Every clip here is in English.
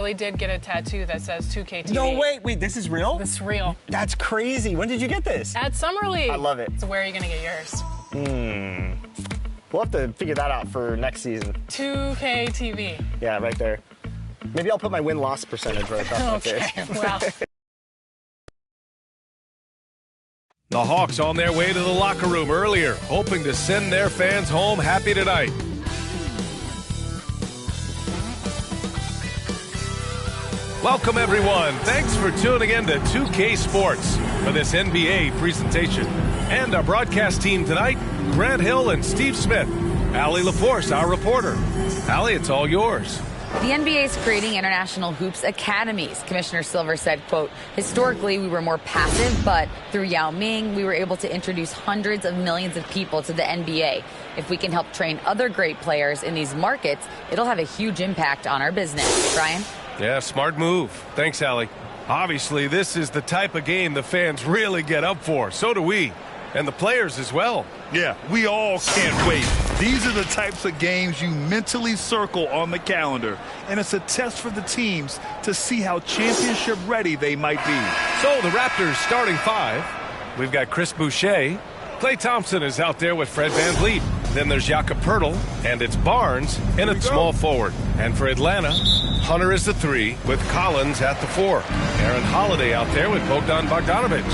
really did get a tattoo that says 2K TV. No, wait, this is real? This is real. That's crazy. When did you get this? At Summer League. I love it. So where are you going to get yours? We'll have to figure that out for next season. 2K TV. Yeah, right there. Maybe I'll put my win-loss percentage right across my face. Okay, well. The Hawks on their way to the locker room earlier, hoping to send their fans home happy tonight. Welcome, everyone. Thanks for tuning in to 2K Sports for this NBA presentation. And our broadcast team tonight, Grant Hill and Steve Smith. Allie LaForce, our reporter. Allie, it's all yours. The NBA is creating international hoops academies. Commissioner Silver said, quote, historically, we were more passive, but through Yao Ming, we were able to introduce hundreds of millions of people to the NBA. If we can help train other great players in these markets, it'll have a huge impact on our business. Brian? Yeah, smart move. Thanks, Allie. Obviously, this is the type of game the fans really get up for. So do we. And the players as well. Yeah, we all can't wait. These are the types of games you mentally circle on the calendar. And it's a test for the teams to see how championship ready they might be. So the Raptors starting five. We've got Chris Boucher. Klay Thompson is out there with Fred VanVleet. Then there's Jakob Poeltl, and it's Barnes in at small forward. And for Atlanta, Hunter is the 3 with Collins at the 4. Aaron Holiday out there with Bogdan Bogdanovic.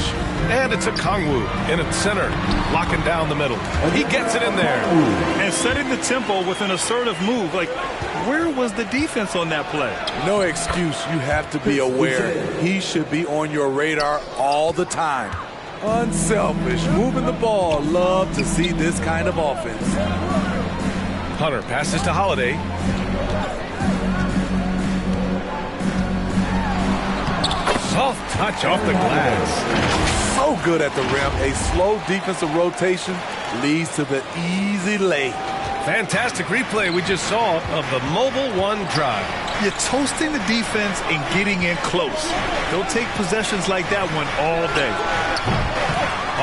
And it's a Kongwu in at center, locking down the middle. He gets it in there. And setting the tempo with an assertive move. Like, where was the defense on that play? No excuse. You have to be aware. He should be on your radar all the time. Unselfish, moving the ball. Love to see this kind of offense. Hunter passes to Holiday. Soft touch off the glass. So good at the rim. A slow defensive rotation leads to the easy lay. Fantastic replay we just saw of the Mobile One drive. You're toasting the defense and getting in close. They'll take possessions like that one all day.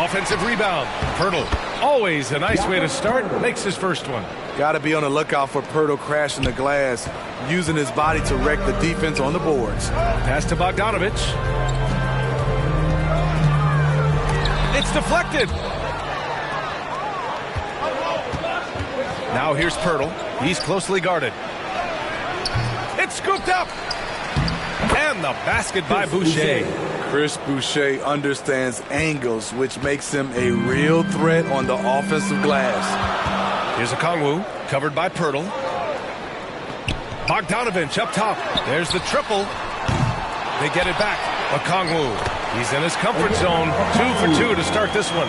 Offensive rebound. Poeltl, always a nice way to start, makes his first one. Got to be on the lookout for Poeltl crashing the glass, using his body to wreck the defense on the boards. Pass to Bogdanovic. It's deflected. Now here's Poeltl. He's closely guarded. It's scooped up. And the basket by Boucher. Chris Boucher understands angles, which makes him a real threat on the offensive glass. Here's a Kongwu, covered by Poeltl. Bogdanovic up top. There's the triple. They get it back. Kongwu, he's in his comfort zone. 2 for 2 to start this one.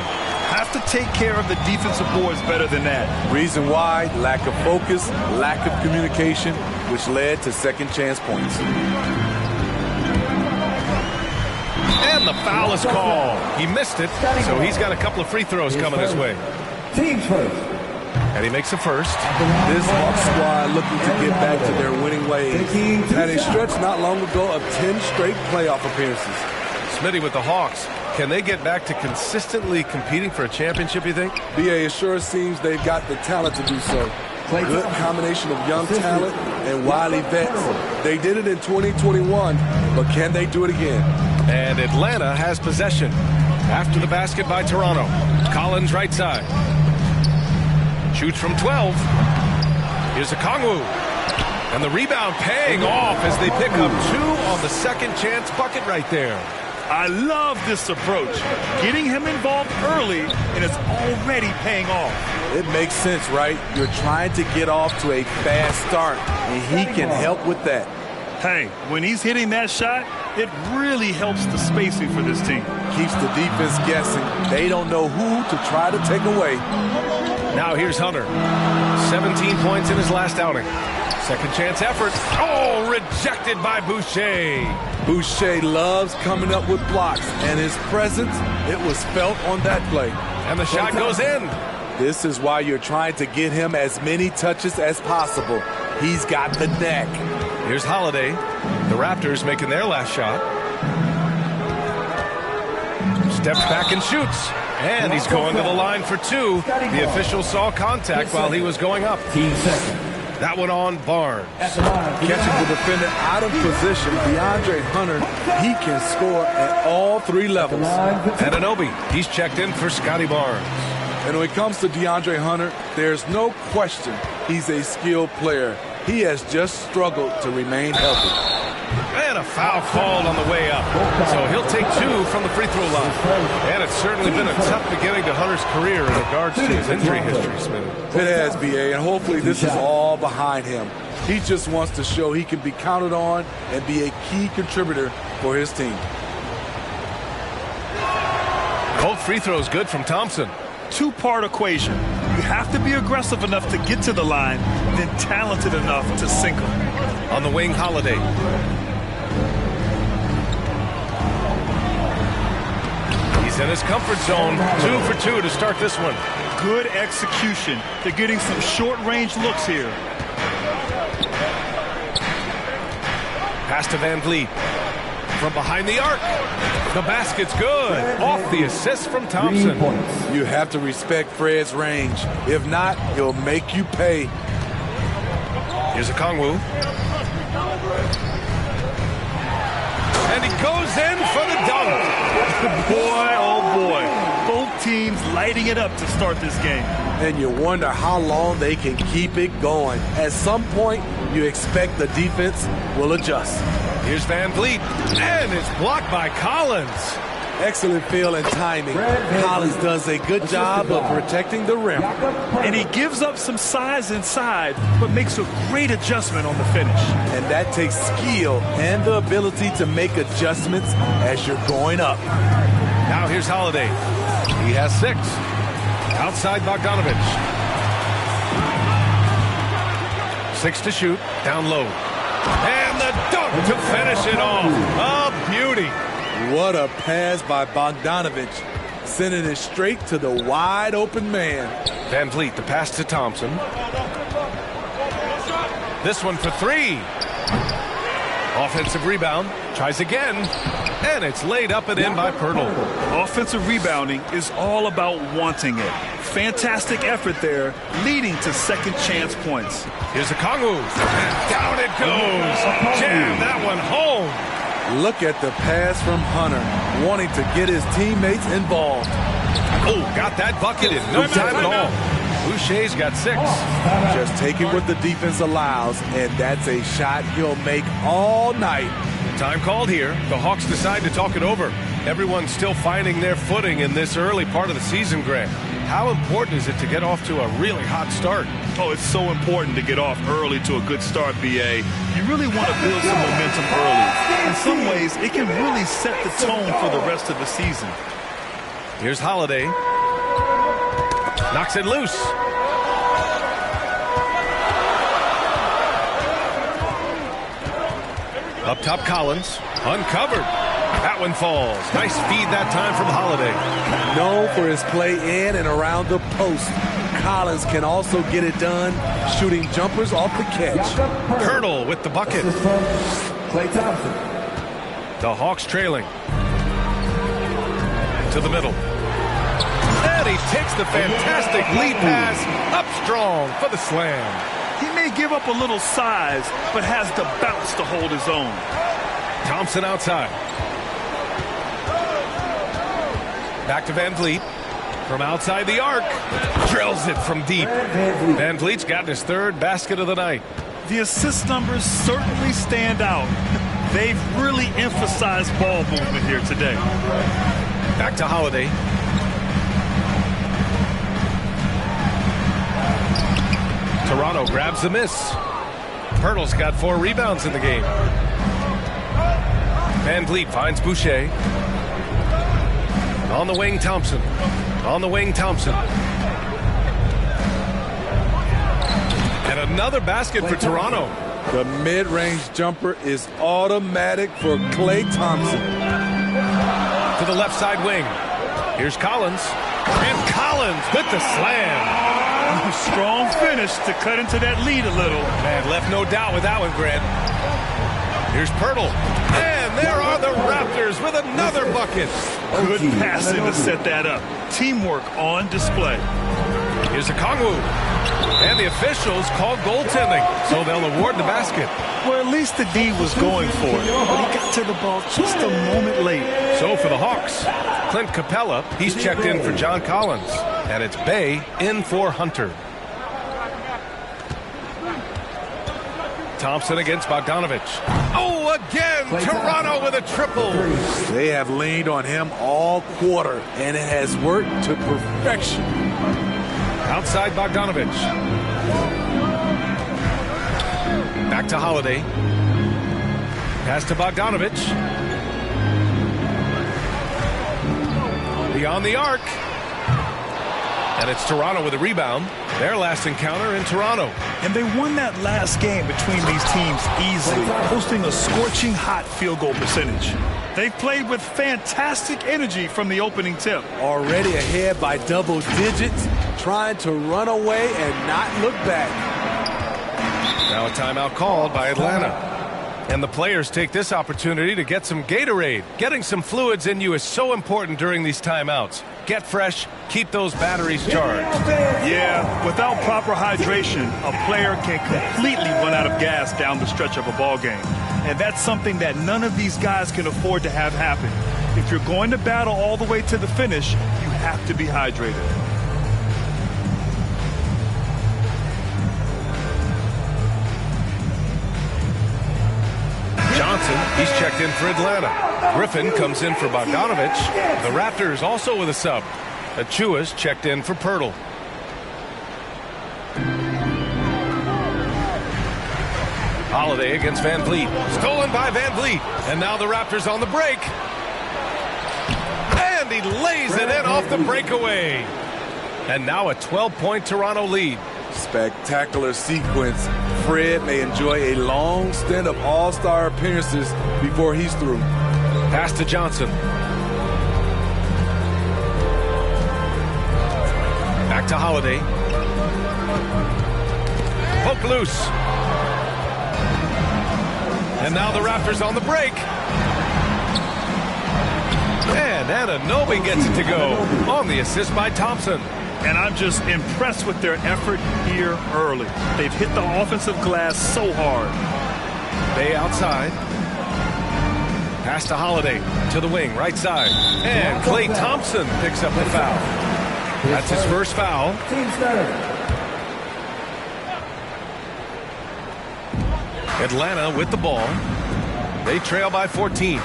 Have to take care of the defensive boards better than that. Reason why? Lack of focus, lack of communication, which led to second chance points. And the foul is called. He missed it, so he's got a couple of free throws coming his way. Team's first. And he makes a first. This Hawks squad looking to get back to their winning ways. Had a stretch not long ago of 10 straight playoff appearances. Smitty with the Hawks. Can they get back to consistently competing for a championship, you think? BA, it sure seems they've got the talent to do so. Good combination of young talent and wily vets. They did it in 2021, but can they do it again? And Atlanta has possession. After the basket by Toronto. Collins right side. Shoots from 12. Here's a Kongwu. And the rebound paying off as they pick up 2 on the second chance bucket right there. I love this approach. Getting him involved early, and it's already paying off. It makes sense, right? You're trying to get off to a fast start, and he can help with that. Hey, when he's hitting that shot, it really helps the spacing for this team. Keeps the defense guessing. They don't know who to try to take away. Now here's Hunter. 17 points in his last outing. Second chance effort. Oh, rejected by Boucher. Boucher loves coming up with blocks, and his presence, it was felt on that play. And the shot goes in. This is why you're trying to get him as many touches as possible. He's got the neck. Here's Holiday. The Raptors making their last shot. Steps back and shoots. And he's going to the line for 2. The official saw contact while he was going up. Team second. That one on Barnes. Catching the defender out of position, DeAndre Hunter, he can score at all three levels. Anunoby, he's checked in for Scotty Barnes. And when it comes to DeAndre Hunter, there's no question he's a skilled player. He has just struggled to remain healthy. And a foul called on the way up. So he'll take 2 from the free throw line. And it's certainly been a tough beginning to Hunter's career in regards to his injury history, Smith. It has, B.A., and hopefully this is all behind him. He just wants to show he can be counted on and be a key contributor for his team. Both free throws good from Thompson. Two-part equation. You have to be aggressive enough to get to the line, then talented enough to sink them. On the wing, Holiday. He's in his comfort zone. 2 for 2 to start this one. Good execution. They're getting some short-range looks here. Pass to Van Vliet. From behind the arc. The basket's good. Off the assist from Thompson. You have to respect Fred's range. If not, he'll make you pay. Here's a Kongwu. And he goes in for the dunk. Boy, oh boy. Both teams lighting it up to start this game. And you wonder how long they can keep it going. At some point, you expect the defense will adjust. Here's Van Vliet. And it's blocked by Collins. Excellent feel and timing. Collins does a good job of protecting the rim. And he gives up some size inside, but makes a great adjustment on the finish. And that takes skill and the ability to make adjustments as you're going up. Now here's Holiday. He has 6. Outside Bogdanovich. 6 to shoot. Down low. And the dunk to finish it off. A beauty. What a pass by Bogdanovich, sending it straight to the wide open man. Van Vliet, the pass to Thompson. This one for 3. Offensive rebound. Tries again. And it's laid up and in by Pirtle. Offensive rebounding is all about wanting it. Fantastic effort there, leading to second chance points. Here's a Kongwu. And down it goes. Jam that one home. Look at the pass from Hunter, wanting to get his teammates involved. Oh, got that bucket in no time at all. Boucher's got 6. Just taking what the defense allows, and that's a shot he'll make all night. Time called here. The Hawks decide to talk it over. Everyone's still finding their footing in this early part of the season, Grant. How important is it to get off to a really hot start? Oh, it's so important to get off early to a good start, B.A. You really want to build some momentum early. In some ways, it can really set the tone for the rest of the season. Here's Holiday. Knocks it loose. Up top, Collins. Uncovered. That one falls. Nice feed that time from Holiday. Known for his play in and around the post, Collins can also get it done shooting jumpers off the catch. Pirtle with the bucket. Klay Thompson. The Hawks trailing. To the middle. And he takes the fantastic lead pass up strong for the slam. He may give up a little size, but has the bounce to hold his own. Thompson outside. Back to Van Vliet. From outside the arc. Drills it from deep. Van Vliet's gotten his 3rd basket of the night. The assist numbers certainly stand out. They've really emphasized ball movement here today. Back to Holiday. Toronto grabs the miss. Pirtle's got 4 rebounds in the game. Van Vliet finds Boucher. On the wing, Thompson. On the wing, Thompson. And another basket for Toronto. The mid-range jumper is automatic for Klay Thompson. To the left side wing. Here's Collins. And Collins with the slam. Strong finish to cut into that lead a little. Man, left no doubt with that one, Grant. Here's Pirtle. And there are the Raptors with another bucket. Good passing to set that up. Teamwork on display. Here's a Kongwu. And the officials called goaltending, so they'll award the basket. Well, at least the D was going for it, but he got to the ball just a moment late. So for the Hawks, Clint Capella, he's checked in for John Collins. And it's Bay in for Hunter. Thompson against Bogdanovich. Oh, again, Toronto with a triple. They have leaned on him all quarter, and it has worked to perfection. Outside Bogdanovich. Back to Holiday. Pass to Bogdanovich. Beyond the arc. And it's Toronto with a rebound. Their last encounter in Toronto. And they won that last game between these teams easily, posting a scorching hot field goal percentage. They've played with fantastic energy from the opening tip. Already ahead by double digits, trying to run away and not look back. Now a timeout called by Atlanta. And the players take this opportunity to get some Gatorade. Getting some fluids in you is so important during these timeouts. Get fresh, keep those batteries charged. Yeah, without proper hydration, a player can completely run out of gas down the stretch of a ball game. And that's something that none of these guys can afford to have happen. If you're going to battle all the way to the finish, you have to be hydrated. Johnson, he's checked in for Atlanta. Griffin comes in for Bogdanovich. The Raptors also with a sub. Achua's checked in for Pirtle. Holiday against Van Vliet. Stolen by Van Vliet. And now the Raptors on the break. And he lays it in off the breakaway. And now a 12-point Toronto lead. Spectacular sequence. Fred may enjoy a long stint of all-star appearances before he's through. Pass to Johnson. Back to Holiday. Poke loose. And now the Raptors on the break. And Anunoby gets it to go on the assist by Thompson. And I'm just impressed with their effort here early. They've hit the offensive glass so hard. Bay outside. Pass to Holiday to the wing, right side. And Klay Thompson picks up the foul. That's his first foul. Atlanta with the ball. They trail by 14.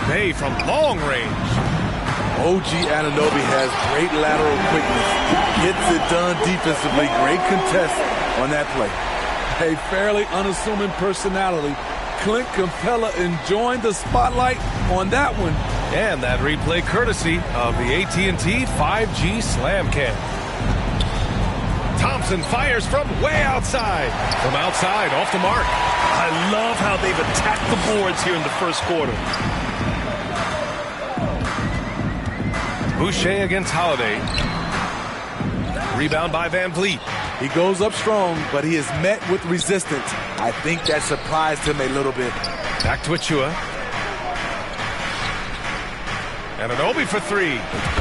Bay from long range. OG Anunoby has great lateral quickness. Gets it done defensively. Great contest on that play. A fairly unassuming personality. Clint Capella enjoying the spotlight on that one. And that replay courtesy of the AT&T 5G Slam Cam. Thompson fires from way outside. From outside, off the mark. I love how they've attacked the boards here in the first quarter. Boucher against Holiday. Rebound by Van Vliet. He goes up strong, but he is met with resistance. I think that surprised him a little bit. Back to Achua. And Anunoby for three.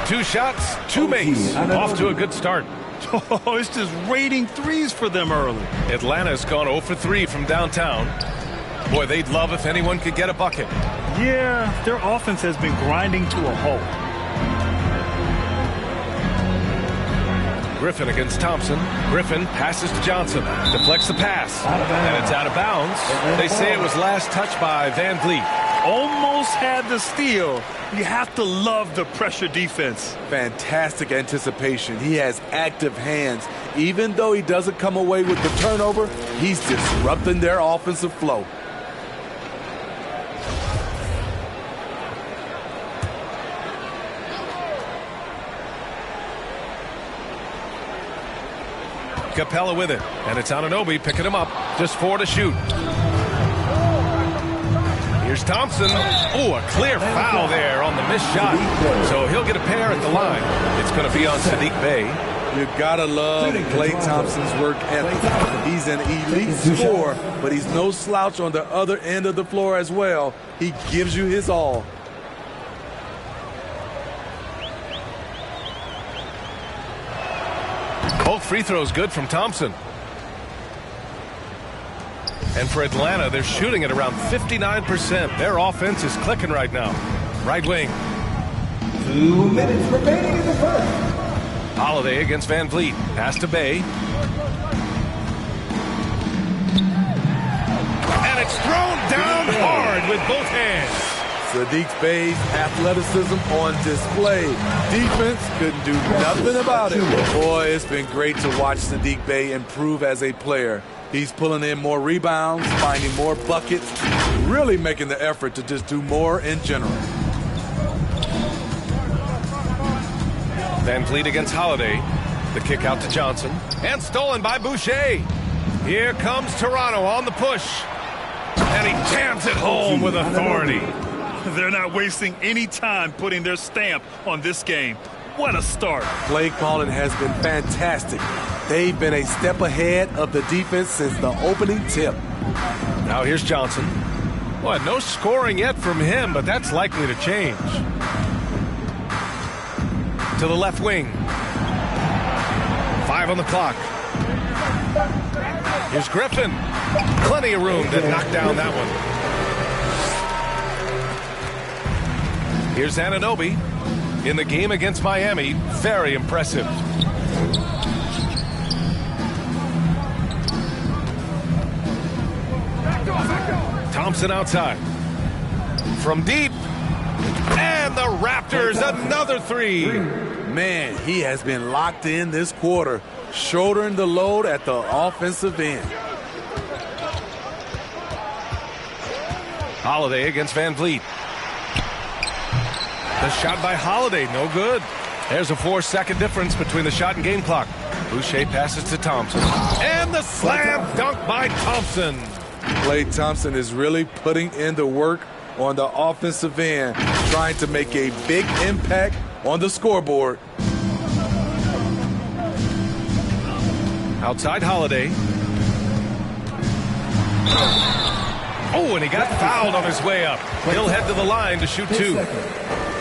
2 shots, 2 makes. Off to a good start. Oh, it's just raining threes for them early. Atlanta's gone 0 for 3 from downtown. Boy, they'd love if anyone could get a bucket. Yeah, their offense has been grinding to a halt. Griffin against Thompson. Griffin passes to Johnson. Deflects the pass. And it's out of bounds. They say it was last touched by Van Vliet. Almost had the steal. You have to love the pressure defense. Fantastic anticipation. He has active hands. Even though he doesn't come away with the turnover, he's disrupting their offensive flow. Capella with it. And it's Anunoby picking him up. Just 4 to shoot. Here's Thompson. Oh, a clear foul there on the missed shot. So he'll get a pair at the line. It's going to be on Sadiq Bey. You gotta love Klay Thompson's work ethic. He's an elite scorer, but he's no slouch on the other end of the floor as well. He gives you his all. Both free throws good from Thompson. And for Atlanta, they're shooting at around 59%. Their offense is clicking right now. Right wing. 2 minutes remaining in the first. Holiday against Van Vliet. Pass to Bay. And it's thrown down hard with both hands. Sadiq Bey's athleticism on display. Defense couldn't do nothing about it. Boy, it's been great to watch Sadiq Bey improve as a player. He's pulling in more rebounds, finding more buckets, really making the effort to just do more in general. Van Vliet against Holiday. The kick out to Johnson. And stolen by Boucher. Here comes Toronto on the push. And he jams it home with authority. They're not wasting any time putting their stamp on this game. What a start. Play calling has been fantastic. They've been a step ahead of the defense since the opening tip. Now here's Johnson. Well, no scoring yet from him, but that's likely to change. To the left wing. 5 on the clock. Here's Griffin. Plenty of room to knock down that one. Here's Anunoby. In the game against Miami, very impressive. Thompson outside. From deep. And the Raptors, another three. Man, he has been locked in this quarter, shouldering the load at the offensive end. Holiday against Van Vliet. The shot by Holiday, no good. There's a 4-second difference between the shot and game clock. Boucher passes to Thompson. And the slam dunk by Thompson. Klay Thompson is really putting in the work on the offensive end, trying to make a big impact on the scoreboard. Outside Holiday. Oh, and he got fouled on his way up. He'll head to the line to shoot 2.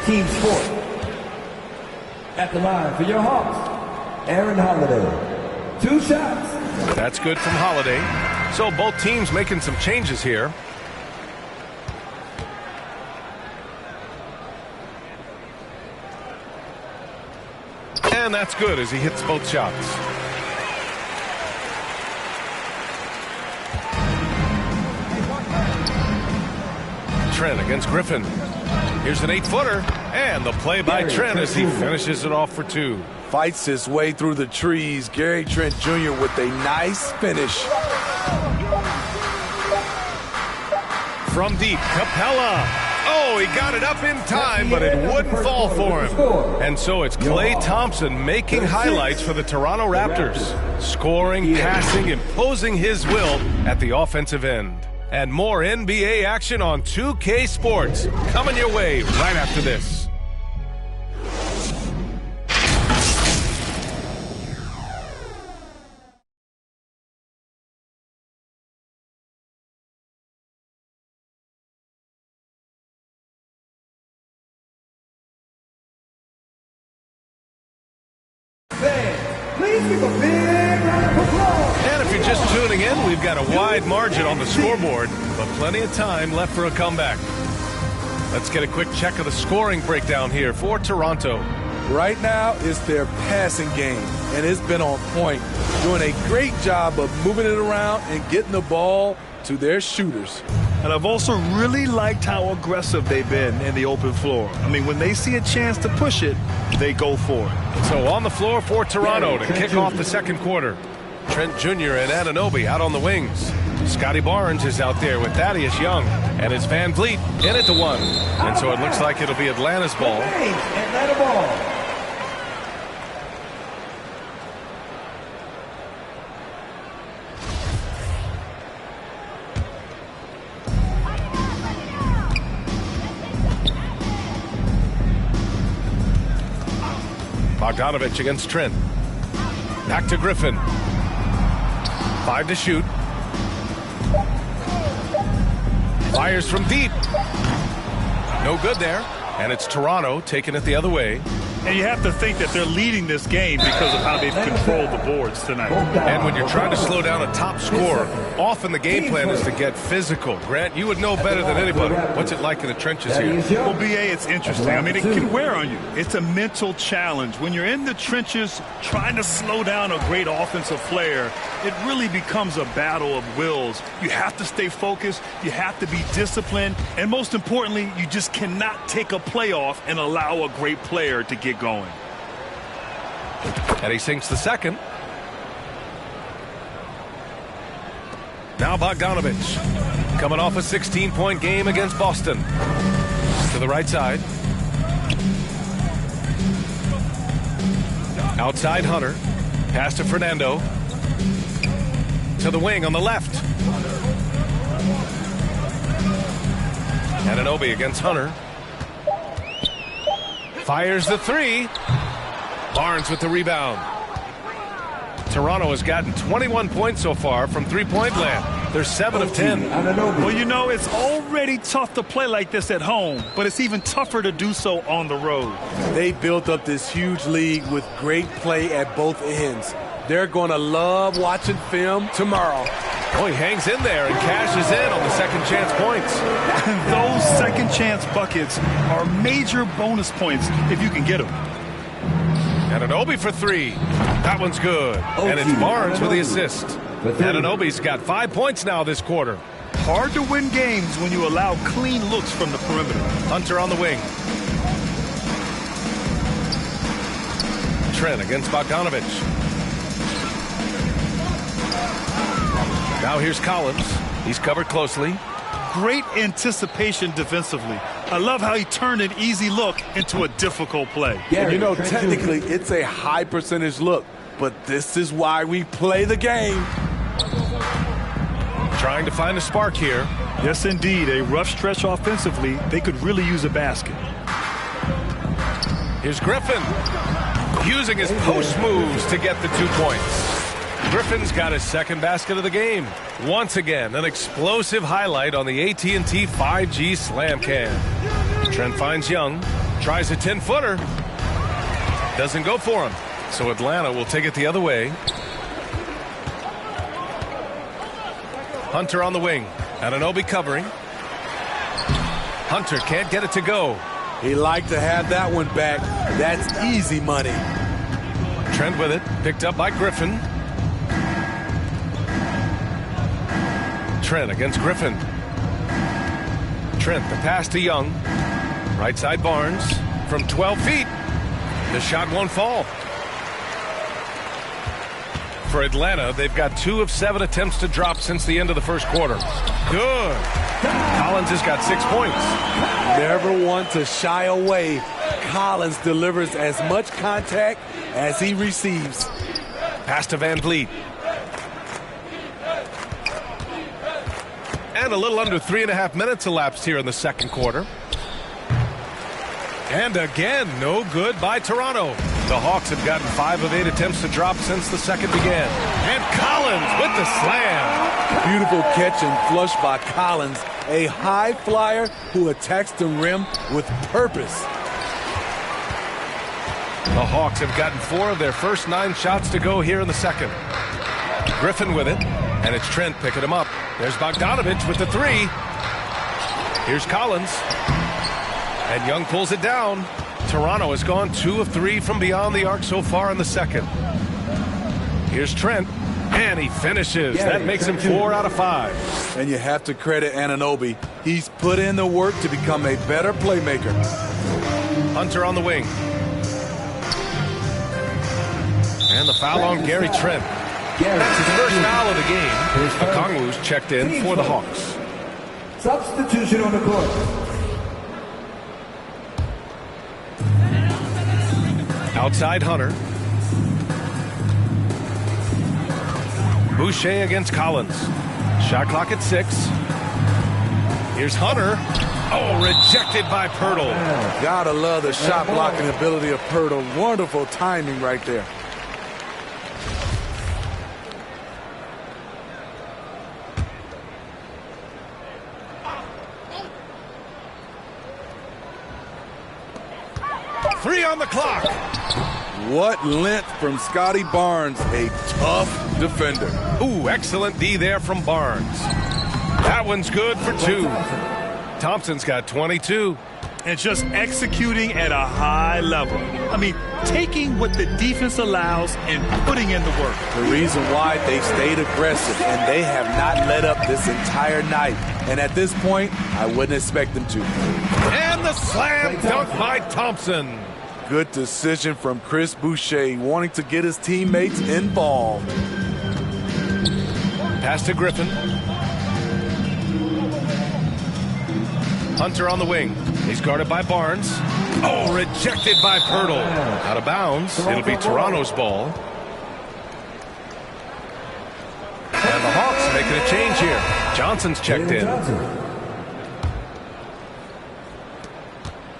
Team sport. At the line for your Hawks, Aaron Holiday. 2 shots. That's good from Holiday. So both teams making some changes here. And that's good as he hits both shots. Trent against Griffin. Here's an 8-footer. And the play by Trent as he finishes it off for 2. Fights his way through the trees. Gary Trent Jr. with a nice finish. From deep, Capella. Oh, he got it up in time, but it wouldn't fall for him. And so it's Klay Thompson making highlights for the Toronto Raptors. Scoring, passing, imposing his will at the offensive end. And more NBA action on 2K Sports coming your way right after this. Please give a big round of applause. And if you're just tuning in, we've got a wide margin on the scoreboard, but plenty of time left for a comeback. Let's get a quick check of the scoring breakdown here for Toronto. Right now, it's their passing game, and it's been on point, doing a great job of moving it around and getting the ball to their shooters. And I've also really liked how aggressive they've been in the open floor. I mean, when they see a chance to push it, they go for it. So on the floor for Toronto to kick off the second quarter. Trent Jr. and Anunoby out on the wings. Scotty Barnes is out there with Thaddeus Young. And it's Van Vliet in at the 1. And so it looks like it'll be Atlanta's ball. Atlanta ball. Bogdanovich against Trent. Back to Griffin. 5 to shoot. Fires from deep. No good there. And it's Toronto taking it the other way. And you have to think that they're leading this game because of how they've controlled the boards tonight. And when you're trying to slow down a top scorer, often the game plan is to get physical. Grant, you would know better than anybody. What's it like in the trenches here? Well, BA, it's interesting. I mean, it can wear on you. It's a mental challenge. When you're in the trenches trying to slow down a great offensive player, it really becomes a battle of wills. You have to stay focused. You have to be disciplined. And most importantly, you just cannot take a play off and allow a great player to get going. And he sinks the second. Now Bogdanovich, coming off a 16-point game against Boston. To the right side. Outside Hunter. Pass to Fernando. To the wing on the left. Anunoby against Hunter. Fires the three. Barnes with the rebound. Toronto has gotten 21 points so far from three-point land. They're 7 of 10. Well, you know, it's already tough to play like this at home, but it's even tougher to do so on the road. They built up this huge league with great play at both ends. They're going to love watching film tomorrow. Oh, he hangs in there and cashes in on the second chance points. Those second chance buckets are major bonus points if you can get them. Anunoby for three. That one's good. And it's Barnes with the assist. Anunoby's got 5 points now this quarter. Hard to win games when you allow clean looks from the perimeter. Hunter on the wing. Trent against Bogdanovich. Now here's Collins. He's covered closely. Great anticipation defensively. I love how he turned an easy look into a difficult play. And you know, technically, it's a high percentage look, but this is why we play the game. Trying to find a spark here. Yes, indeed. A rough stretch offensively. They could really use a basket. Here's Griffin. Using his post moves to get the 2 points. Griffin's got his second basket of the game. Once again, an explosive highlight on the AT&T 5G Slam Cam. Trent finds Young, tries a 10-footer. Doesn't go for him, so Atlanta will take it the other way. Hunter on the wing. Anunoby covering. Hunter can't get it to go. He liked to have that one back. That's easy money. Trent with it, picked up by Griffin. Trent against Griffin. Trent, the pass to Young. Right side Barnes from 12 feet. The shot won't fall. For Atlanta, they've got 2 of 7 attempts to drop since the end of the first quarter. Good. Collins has got 6 points. Never want to shy away. Collins delivers as much contact as he receives. Pass to Van Vliet. And a little under 3.5 minutes elapsed here in the second quarter. And again, no good by Toronto. The Hawks have gotten 5 of 8 attempts to drop since the second began. And Collins with the slam. Beautiful catch and flush by Collins. A high flyer who attacks the rim with purpose. The Hawks have gotten 4 of their first 9 shots to go here in the second. Griffin with it. And it's Trent picking him up. There's Bogdanovich with the 3. Here's Collins. And Young pulls it down. Toronto has gone 2 of 3 from beyond the arc so far in the second. Here's Trent. And he finishes. That makes him 4 out of 5. And you have to credit Anunoby. He's put in the work to become a better playmaker. Hunter on the wing. And the foul on Gary Trent. That's his first foul of the game. Okongwu's checked in for the Hawks. Substitution on the court. Outside Hunter. Boucher against Collins. Shot clock at 6. Here's Hunter. Oh, rejected by Pirtle. Gotta love the shot blocking ability of Pirtle. Wonderful timing right there. 3 on the clock. What length from Scotty Barnes, a tough defender. Ooh, excellent D there from Barnes. That one's good for 2. Thompson's got 22. And just executing at a high level. I mean, taking what the defense allows and putting in the work. The reason why they stayed aggressive, and they have not let up this entire night. And at this point, I wouldn't expect them to. And the slam dunk by Thompson. Good decision from Chris Boucher, wanting to get his teammates involved. Pass to Griffin. Hunter on the wing. He's guarded by Barnes. Oh, rejected by Pirtle. Out of bounds. It'll be Toronto's ball. And the Hawks making a change here. Johnson's checked in.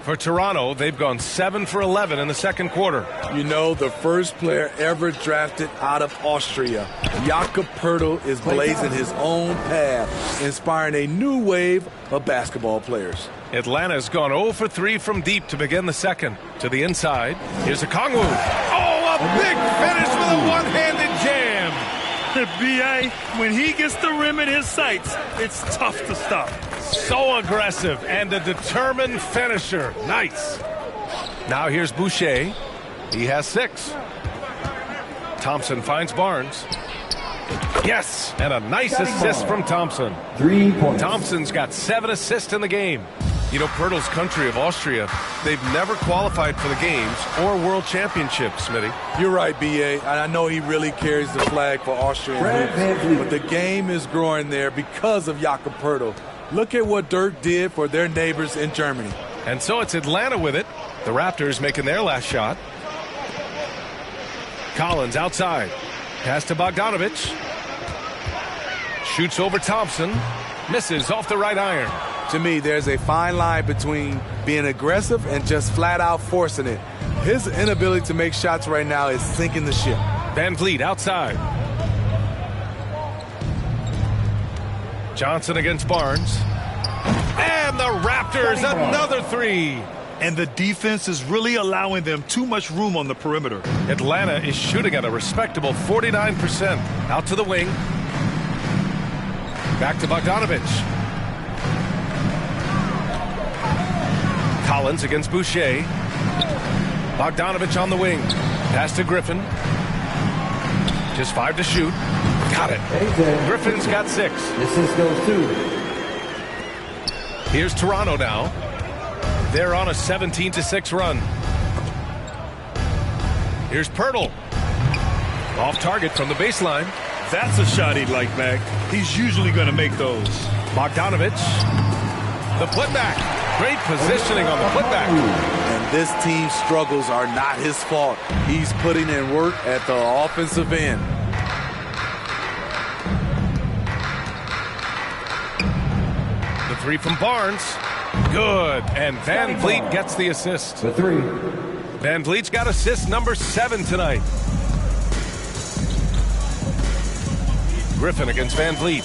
For Toronto, they've gone 7 for 11 in the second quarter. You know, the first player ever drafted out of Austria, Jakob Pirtle, is blazing his own path, inspiring a new wave of basketball players. Atlanta's gone 0 for 3 from deep to begin the second. To the inside. Here's a Kongwu. Oh, a big finish with a one-handed jam. B.A., when he gets the rim in his sights, it's tough to stop. So aggressive and a determined finisher. Nice. Now here's Boucher. He has 6. Thompson finds Barnes. Yes, and a nice assist from Thompson. 3 points. Thompson's got 7 assists in the game. You know, Pirtle's country of Austria, they've never qualified for the games or world championships, Smitty. You're right, B.A., and I know he really carries the flag for Austrian hoops, but the game is growing there because of Jakob Pirtle. Look at what Dirk did for their neighbors in Germany. And so it's Atlanta with it. The Raptors making their last shot. Collins outside. Pass to Bogdanovich. Shoots over Thompson. Misses off the right iron. To me, there's a fine line between being aggressive and just flat out forcing it. His inability to make shots right now is sinking the ship. Van Vliet outside. Johnson against Barnes. And the Raptors, another 3. And the defense is really allowing them too much room on the perimeter. Atlanta is shooting at a respectable 49%. Out to the wing. Back to Bogdanovich. Collins against Boucher. Bogdanovich on the wing. Pass to Griffin. Just 5 to shoot. Got it. Griffin's got 6. Assist goes 2. Here's Toronto now. They're on a 17-6 run. Here's Pirtle. Off target from the baseline. That's a shot he'd like back. He's usually going to make those. Bogdanovich. The putback. Great positioning on the putback. And this team's struggles are not his fault. He's putting in work at the offensive end. The 3 from Barnes. Good. And Van Vliet gets the assist. The 3. Van Vliet's got assist number 7 tonight. Griffin against Van Vliet.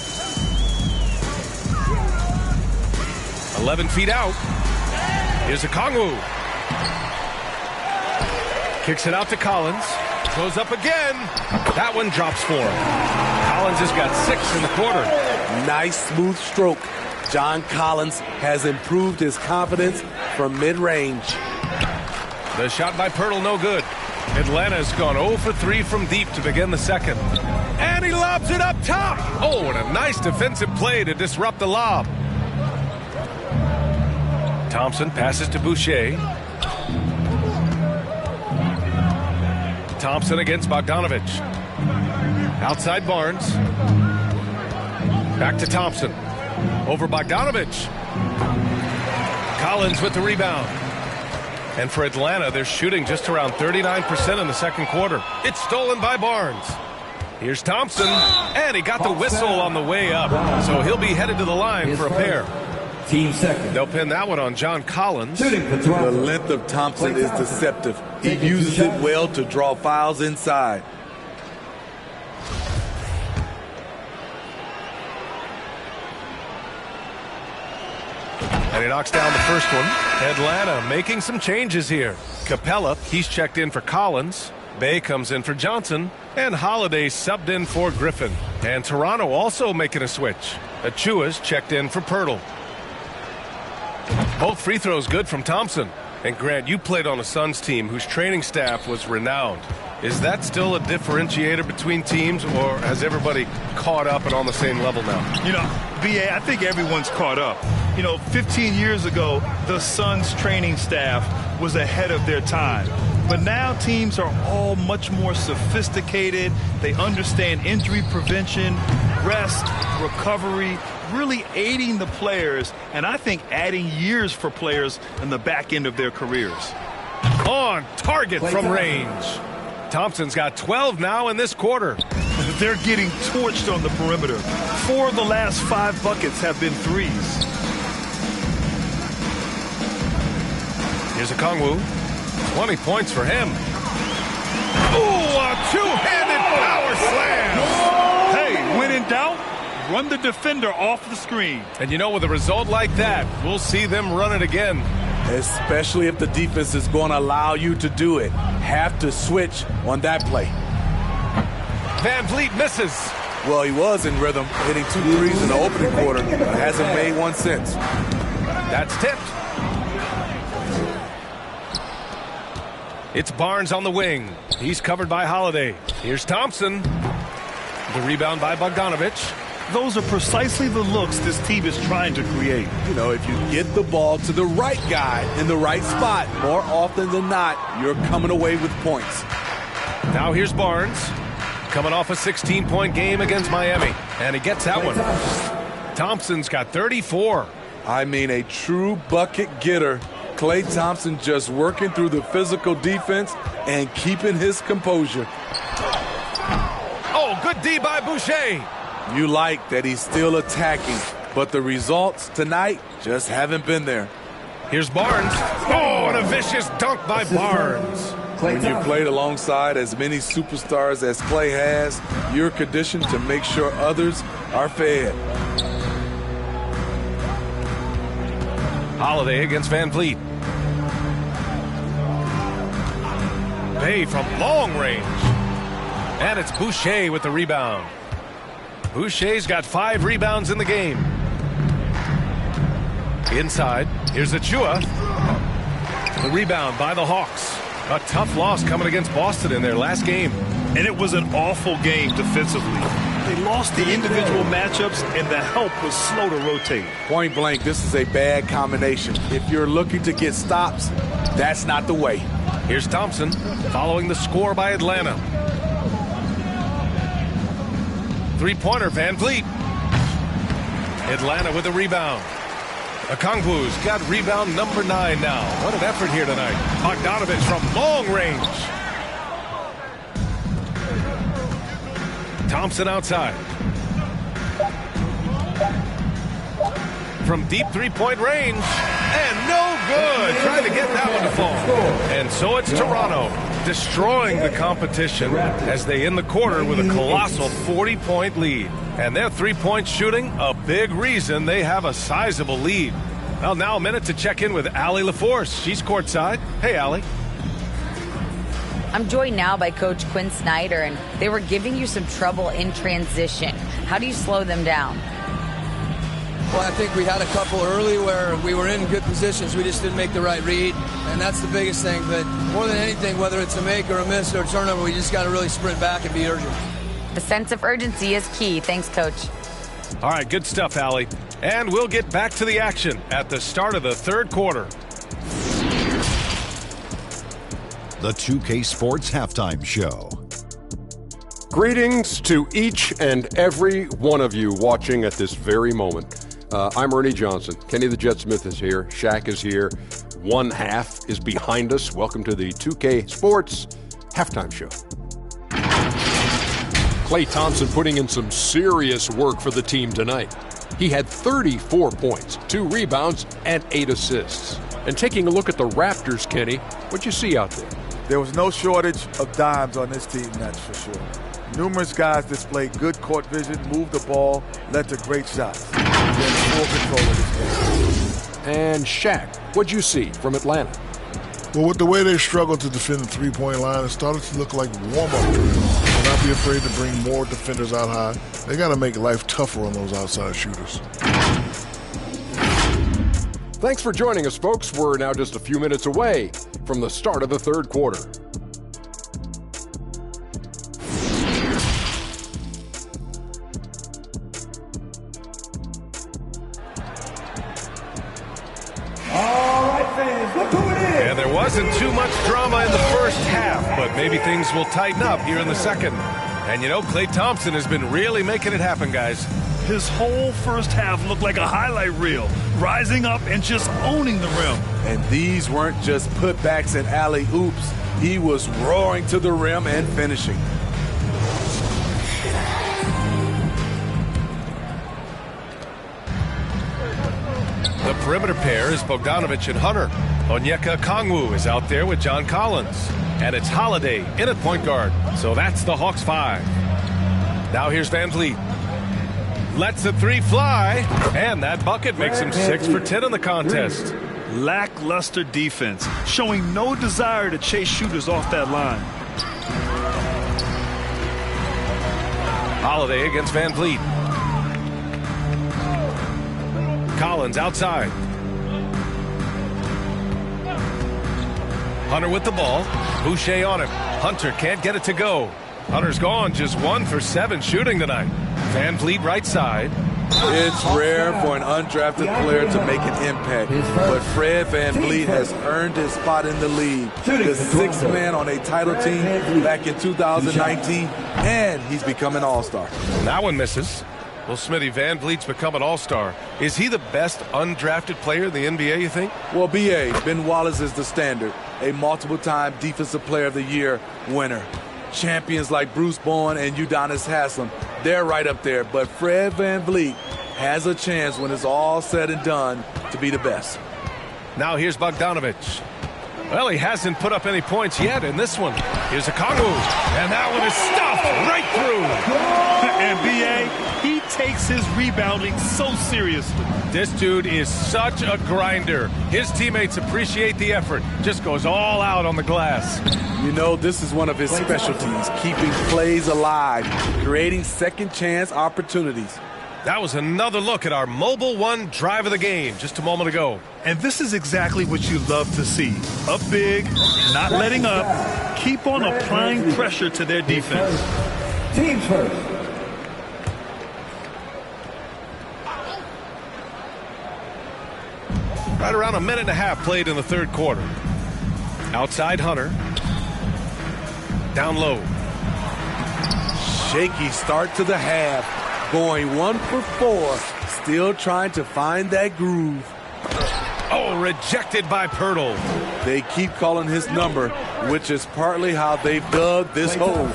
11 feet out. Here's a Kongwu. Kicks it out to Collins. Goes up again. That one drops for him. Collins has got 6 in the quarter. Nice smooth stroke. John Collins has improved his confidence from mid-range. The shot by Pirtle, no good. Atlanta's gone 0 for 3 from deep to begin the second. And he lobs it up top. Oh, and a nice defensive play to disrupt the lob. Thompson passes to Boucher. Thompson against Bogdanovich. Outside Barnes. Back to Thompson. Over Bogdanovich. Collins with the rebound. And for Atlanta, they're shooting just around 39% in the second quarter. It's stolen by Barnes. Here's Thompson. And he got the whistle on the way up. So he'll be headed to the line for a pair. Team second. They'll pin that one on John Collins. The length of Thompson is deceptive. He uses it well to draw fouls inside. And he knocks down the first one. Atlanta making some changes here. Capella, he's checked in for Collins. Bay comes in for Johnson. And Holiday subbed in for Griffin. And Toronto also making a switch. Achua's checked in for Pirtle. Both free throws good from Thompson. And Grant, you played on a Suns team whose training staff was renowned. Is that still a differentiator between teams, or has everybody caught up and on the same level now? You know, BA, I think everyone's caught up. 15 years ago, the Suns training staff was ahead of their time. But now teams are all much more sophisticated. They understand injury prevention, rest, recovery, really aiding the players, and I think adding years for players in the back end of their careers. On target from range. Thompson's got 12 now in this quarter. They're getting torched on the perimeter. 4 of the last 5 buckets have been threes. Here's a Kongwu. 20 points for him. Ooh, a two-handed power slam. Hey, when in doubt, run the defender off the screen. And with a result like that, we'll see them run it again. Especially if the defense is going to allow you to do it. Have to switch on that play. Van Vliet misses. Well, he was in rhythm, hitting 2 threes in the opening quarter, but hasn't made one since. That's tipped. It's Barnes on the wing. He's covered by Holiday. Here's Thompson. The rebound by Bogdanovich. Those are precisely the looks this team is trying to create. If you get the ball to the right guy in the right spot, more often than not, you're coming away with points. Now here's Barnes, coming off a 16-point game against Miami, and he gets that one. Thompson's got 34. I mean, a true bucket getter. Klay Thompson just working through the physical defense and keeping his composure. Oh, good D by Boucher. You like that he's still attacking, but the results tonight just haven't been there. Here's Barnes. Oh, and a vicious dunk by Barnes. When you played alongside as many superstars as Klay has, you're conditioned to make sure others are fed. Holiday against Van Vliet. Bay from long range. And it's Boucher with the rebound. Boucher's got 5 rebounds in the game. Inside, here's Achua. The rebound by the Hawks. A tough loss coming against Boston in their last game. And it was an awful game defensively. They lost the individual matchups, and the help was slow to rotate. Point blank, this is a bad combination. If you're looking to get stops, that's not the way. Here's Thompson following the score by Atlanta. Three-pointer, Van Vliet. Atlanta with a rebound. Okongwu's got rebound number 9 now. What an effort here tonight. Bogdanovich from long range. Thompson outside. From deep three-point range. And no good. Trying to get that one to fall. And so it's Toronto destroying the competition as they end the quarter with a colossal 40-point lead. And their three-point shooting, a big reason they have a sizable lead. Well, now a minute to check in with Allie LaForce. She's courtside. Hey, Allie. I'm joined now by Coach Quinn Snyder, and they were giving you some trouble in transition. How do you slow them down? Well, I think we had a couple early where we were in good positions. We just didn't make the right read, and that's the biggest thing. But more than anything, whether it's a make or a miss or a turnover, we just got to really sprint back and be urgent. The sense of urgency is key. Thanks, Coach. All right, good stuff, Allie. And we'll get back to the action at the start of the third quarter. The 2K Sports Halftime Show. Greetings to each and every one of you watching at this very moment. I'm Ernie Johnson. Kenny the Jet Smith is here. Shaq is here. One half is behind us. Welcome to the 2K Sports Halftime Show. Klay Thompson putting in some serious work for the team tonight. He had 34 points, 2 rebounds, and 8 assists. And taking a look at the Raptors, Kenny, what'd you see out there? There was no shortage of dimes on this team, that's for sure. Numerous guys displayed good court vision, moved the ball, led to great shots. They're in full control of this game. And Shaq, what'd you see from Atlanta? Well, with the way they struggled to defend the three-point line, it started to look like warm-up drills. Do not be afraid to bring more defenders out high. They got to make life tougher on those outside shooters. Thanks for joining us, folks. We're now just a few minutes away from the start of the third quarter. And there wasn't too much drama in the first half, but maybe things will tighten up here in the second. And you know, Klay Thompson has been really making it happen, guys. His whole first half looked like a highlight reel, rising up and just owning the rim. And these weren't just putbacks and alley-oops. He was roaring to the rim and finishing. The perimeter pair is Bogdanovich and Hunter. Onyeka Okongwu is out there with John Collins. And it's Holiday in at point guard. So that's the Hawks 5. Now here's Van Vliet. Lets the three fly. And that bucket makes him 6 for 10 in the contest. Lackluster defense, showing no desire to chase shooters off that line. Holiday against Van Vliet. Collins outside. Hunter with the ball. Boucher on him. Hunter can't get it to go. Hunter's gone, just 1 for 7 shooting tonight. Van Vliet right side. It's rare for an undrafted player to make an impact, but Fred Van Vliet has earned his spot in the league. The sixth man on a title team back in 2019, and he's become an all-star. That one misses. Well, Smitty, Van Vliet's become an all-star. Is he the best undrafted player in the NBA, you think? Well, B.A., Ben Wallace is the standard, a multiple-time Defensive Player of the Year winner. Champions like Bruce Bowen and Udonis Haslem, they're right up there. But Fred Van Vliet has a chance when it's all said and done to be the best. Now here's Bogdanovich. Well, he hasn't put up any points yet in this one. Here's Okongwu, and that one is stuffed right through. And B.A., he takes his rebounding so seriously. This dude is such a grinder. His teammates appreciate the effort. Just goes all out on the glass. You know, this is one of his specialties, keeping plays alive, creating second chance opportunities. That was another look at our Mobile One drive of the game just a moment ago. And this is exactly what you love to see. Up big, not letting up, keep on applying pressure to their defense. Teams first. Right around a minute and a half played in the third quarter. Outside Hunter. Down low. Shaky start to the half. Going 1 for 4. Still trying to find that groove. Oh, rejected by Pirtle. They keep calling his number, which is partly how they've dug this hole.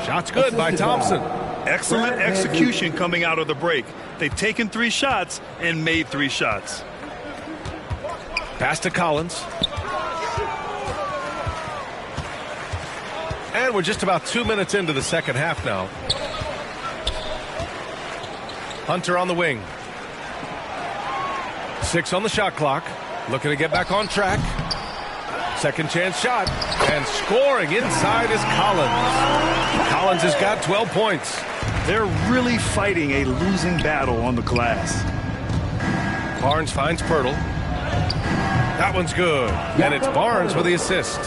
Shot's good by Thompson. Excellent execution coming out of the break. They've taken 3 shots and made 3 shots. Pass to Collins. And we're just about 2 minutes into the second half now. Hunter on the wing. 6 on the shot clock. Looking to get back on track. Second chance shot. And scoring inside is Collins. Collins has got 12 points. They're really fighting a losing battle on the glass. Barnes finds Pirtle. That one's good. And it's Barnes with the assist.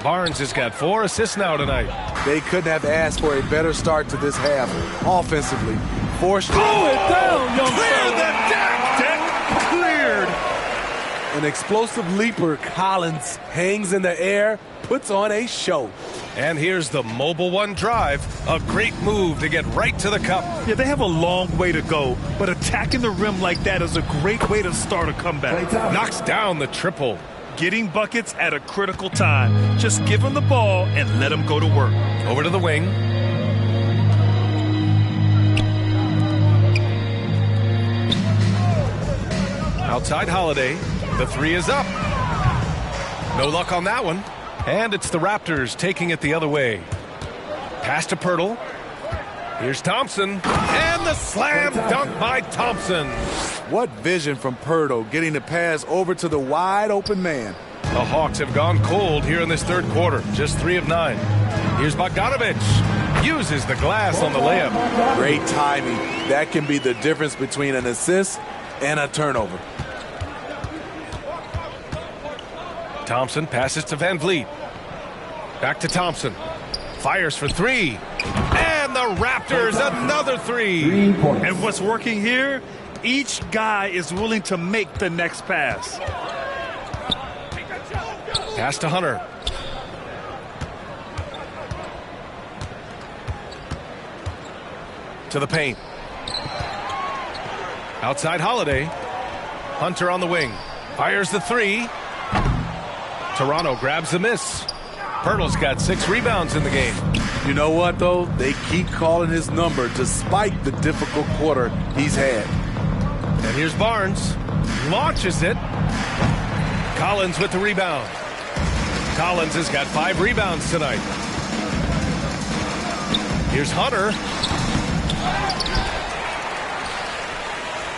Barnes has got 4 assists now tonight. They couldn't have asked for a better start to this half offensively. Forced it down, young Clear the deck! Deck cleared. An explosive leaper, Collins, hangs in the air, puts on a show. And here's the Mobile One drive. A great move to get right to the cup. Yeah, they have a long way to go, but attacking the rim like that is a great way to start a comeback. Knocks down the triple. Getting buckets at a critical time. Just give him the ball and let him go to work. Over to the wing. Outside Holiday. The 3 is up. No luck on that one. And it's the Raptors taking it the other way. Pass to Pirtle. Here's Thompson. And the slam dunk by Thompson. What vision from Pirtle, getting the pass over to the wide open man. The Hawks have gone cold here in this third quarter, just 3 of 9. Here's Bogdanovic. Uses the glass on the layup. Great timing. That can be the difference between an assist and a turnover. Thompson passes to Van Vliet. Back to Thompson. Fires for 3. And the Raptors, another 3. And what's working here, each guy is willing to make the next pass. Pass to Hunter. To the paint. Outside Holiday. Hunter on the wing. Fires the 3. Toronto grabs the miss. Pirtle's got 6 rebounds in the game. You know what, though? They keep calling his number despite the difficult quarter he's had. And here's Barnes. Launches it. Collins with the rebound. Collins has got 5 rebounds tonight. Here's Hunter.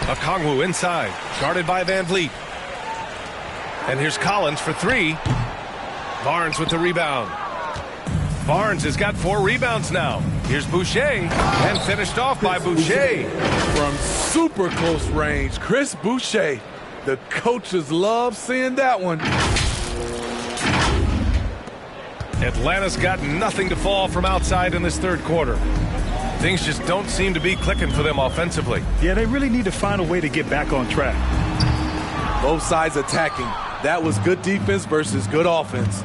Okongwu inside. Guarded by Van Vliet. And here's Collins for 3. Barnes with the rebound. Barnes has got 4 rebounds now. Here's Boucher. And finished off by Boucher. From super close range, Chris Boucher. The coaches love seeing that one. Atlanta's got nothing to fall from outside in this third quarter. Things just don't seem to be clicking for them offensively. Yeah, they really need to find a way to get back on track. Both sides attacking. That was good defense versus good offense.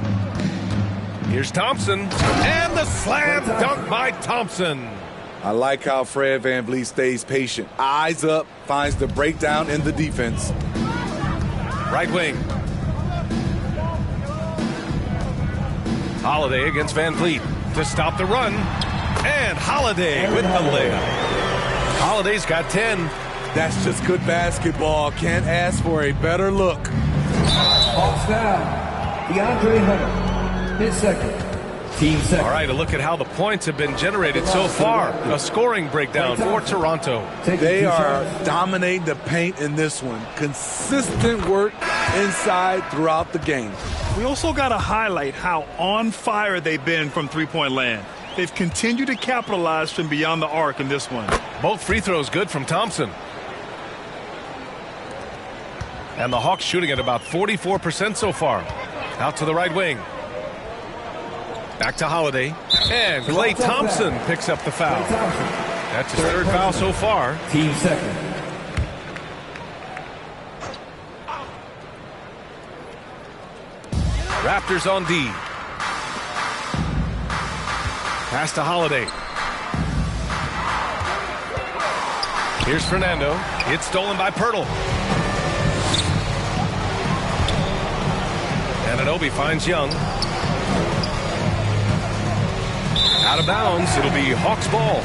Here's Thompson. And the slam dunk by Thompson. I like how Fred VanVleet stays patient. Eyes up, finds the breakdown in the defense. Right wing. Holiday against Van Vliet to stop the run. And Holiday with the layup. Holiday's got 10. That's just good basketball. Can't ask for a better look. Hawks down. DeAndre Hunter. His second. Team second. All right, a look at how the points have been generated so far. A scoring breakdown for Toronto. They are dominating the paint in this one. Consistent work inside throughout the game. We also got to highlight how on fire they've been from three-point land. They've continued to capitalize from beyond the arc in this one. Both free throws good from Thompson. And the Hawks shooting at about 44% so far. Out to the right wing. Back to Holiday. And Klay Thompson picks up the foul. That's his 3rd foul so far. Team second. Raptors on D. Pass to Holiday. Here's Fernando. It's stolen by Pirtle. Anunoby finds Young. Out of bounds. It'll be Hawks ball.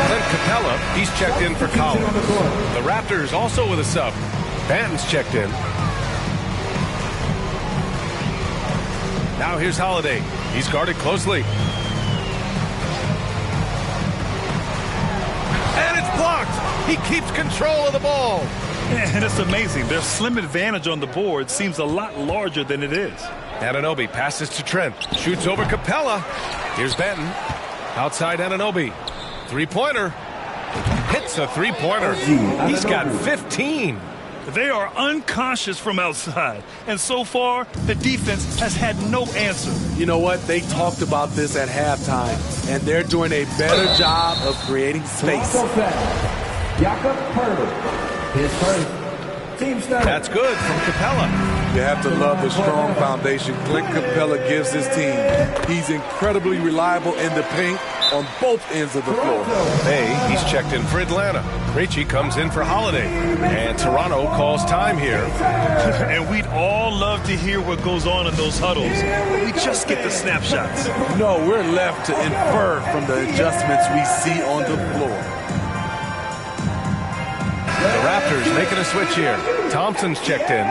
Then Capella. He's checked in for Collins. The Raptors also with a sub. Banton's checked in. Now here's Holiday. He's guarded closely. And it's blocked. He keeps control of the ball. And it's amazing. Their slim advantage on the board seems a lot larger than it is. Anunoby passes to Trent. Shoots over Capella. Here's Banton. Outside Anunoby. Three-pointer. Hits a three-pointer. He's got 15. They are unconscious from outside. And so far, the defense has had no answer. You know what? They talked about this at halftime, and they're doing a better job of creating space. Jakob Pirtle. His first. Team start. That's good from Capella. You have to love the strong foundation Clint Capella gives his team. He's incredibly reliable in the paint on both ends of the floor. Hey, he's checked in for Atlanta. Krejci comes in for Holiday. And Toronto calls time here. And we'd all love to hear what goes on in those huddles. We just get the snapshots. No, we're left to infer from the adjustments we see on the floor. The Raptors making a switch here. Thompson's checked in.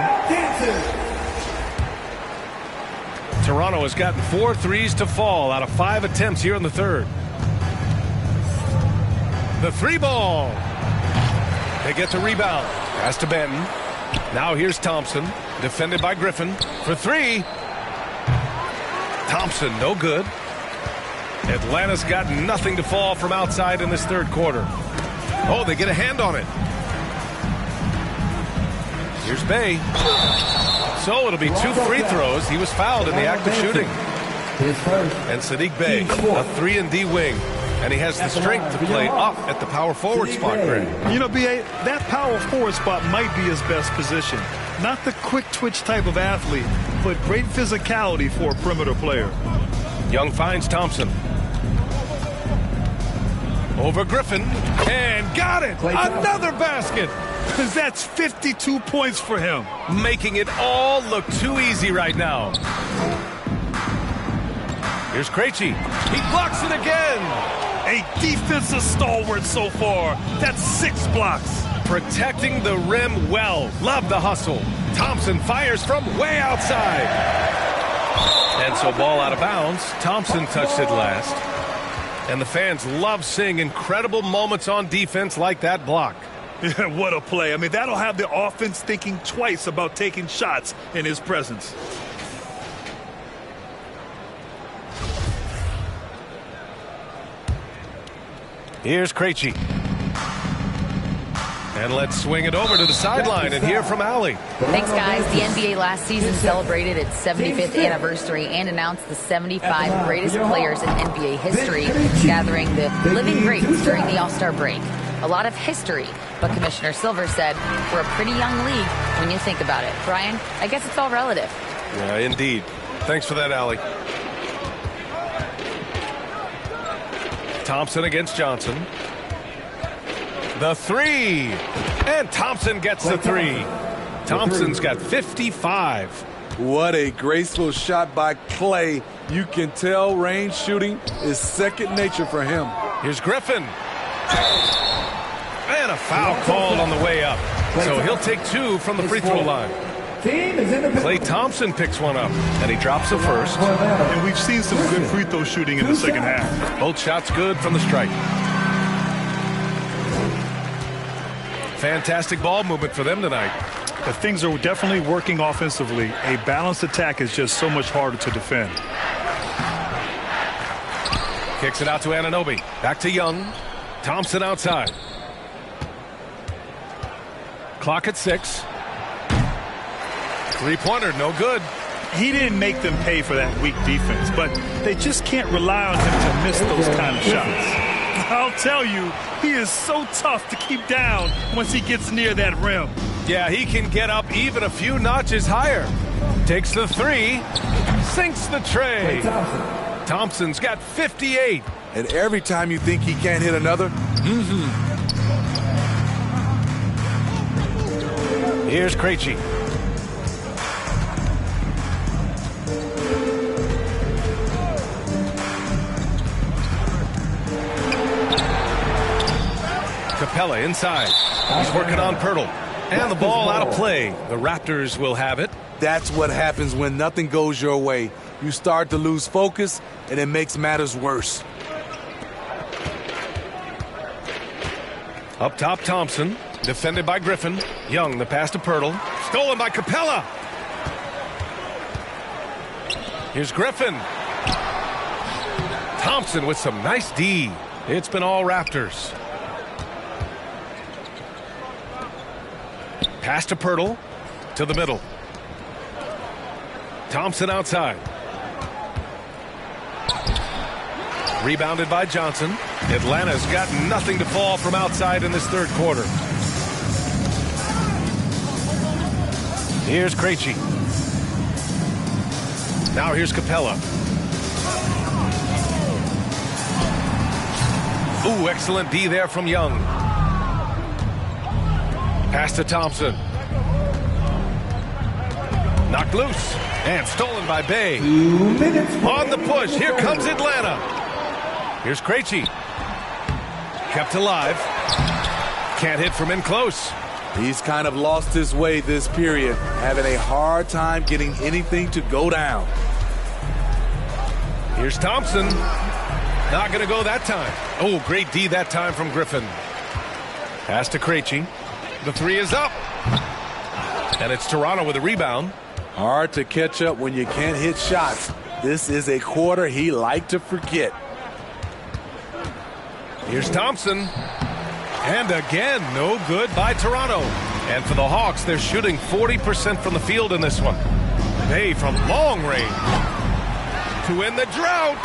Toronto has gotten 4 threes to fall out of 5 attempts here in the third. The 3 ball. They get the rebound. Pass to Benton. Now here's Thompson, defended by Griffin for three. Thompson, no good. Atlanta's got nothing to fall from outside in this third quarter. Oh, they get a hand on it. Here's Bay. So it'll be 2 free throws. He was fouled in the act of shooting. And Sadiq Bey, a 3-and-D wing. And he has the strength to play up at the power forward spot, Greg. You know, B.A., that power forward spot might be his best position. Not the quick twitch type of athlete, but great physicality for a perimeter player. Young finds Thompson. Over Griffin. And got it! Another basket! That's 52 points for him. Making it all look too easy right now. Here's Krejci. He blocks it again. A defensive stalwart so far. That's 6 blocks. Protecting the rim well. Love the hustle. Thompson fires from way outside. And so ball out of bounds. Thompson touched it last. And the fans love seeing incredible moments on defense like that block. Yeah, what a play. I mean, that'll have the offense thinking twice about taking shots in his presence. Here's Krejci. And let's swing it over to the sideline and hear from Allie. Thanks, guys. The NBA last season celebrated its 75th anniversary and announced the 75 greatest players in NBA history, gathering the living greats during the All-Star break. A lot of history, but Commissioner Silver said we're a pretty young league when you think about it. Brian, I guess it's all relative. Yeah, indeed. Thanks for that, Allie. Thompson against Johnson. The three. And Thompson gets the three. Thompson's got 55. What a graceful shot by Clay. You can tell range shooting is second nature for him. Here's Griffin. And a foul called on the way up. So he'll take 2 from the free throw line. Klay Thompson picks one up, and he drops the first. And we've seen some good free throw shooting in the second half. Both shots good from the stripe. Fantastic ball movement for them tonight. The things are definitely working offensively. A balanced attack is just so much harder to defend. Kicks it out to Anunoby. Back to Young. Thompson outside. Clock at 6. Three-pointer, no good. He didn't make them pay for that weak defense, but they just can't rely on him to miss those kind of shots. I'll tell you, he is so tough to keep down once he gets near that rim. Yeah, he can get up even a few notches higher. Takes the three, sinks the tray. Thompson's got 58. And every time you think he can't hit another, Here's Krejci. Capella inside. He's working on Pirtle. And the ball out of play. The Raptors will have it. That's what happens when nothing goes your way. You start to lose focus, and it makes matters worse. Up top, Thompson. Defended by Griffin. Young, the pass to Pirtle. Stolen by Capella. Here's Griffin. Thompson with some nice D. It's been all Raptors. Pass to Pirtle. To the middle. Thompson outside. Rebounded by Johnson. Atlanta's got nothing to fall from outside in this third quarter. Here's Krejci. Now here's Capella. Ooh, excellent D there from Young. Pass to Thompson. Knocked loose. And stolen by Bay. 2 minutes. On the push. Here comes Atlanta. Here's Krejci. Kept alive. Can't hit from in close. He's kind of lost his way this period, having a hard time getting anything to go down. Here's Thompson. Not going to go that time. Oh, great D that time from Griffin. Pass to Krejci. The three is up. And it's Toronto with a rebound. Hard to catch up when you can't hit shots. This is a quarter he liked to forget. Here's Thompson. And again, no good by Toronto. And for the Hawks, they're shooting 40% from the field in this one. Hey, from long range. To win the drought.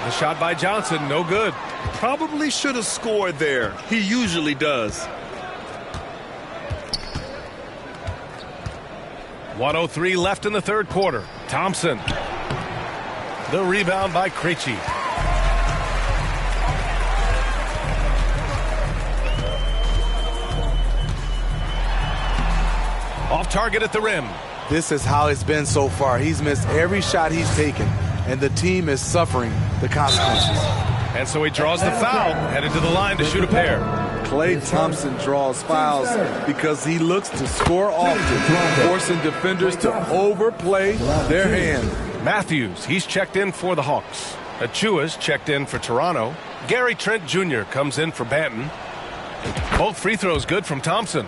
The shot by Johnson, no good. Probably should have scored there. He usually does. 1:03 left in the third quarter. Thompson. The rebound by Krejci. Off target at the rim. This is how it's been so far. He's missed every shot he's taken, and the team is suffering the consequences. And so he draws the foul, headed to the line to shoot a pair. Klay Thompson draws fouls because he looks to score often, forcing defenders to overplay their hand. Matthews, he's checked in for the Hawks. Achua's checked in for Toronto. Gary Trent Jr. comes in for Banton. Both free throws good from Thompson.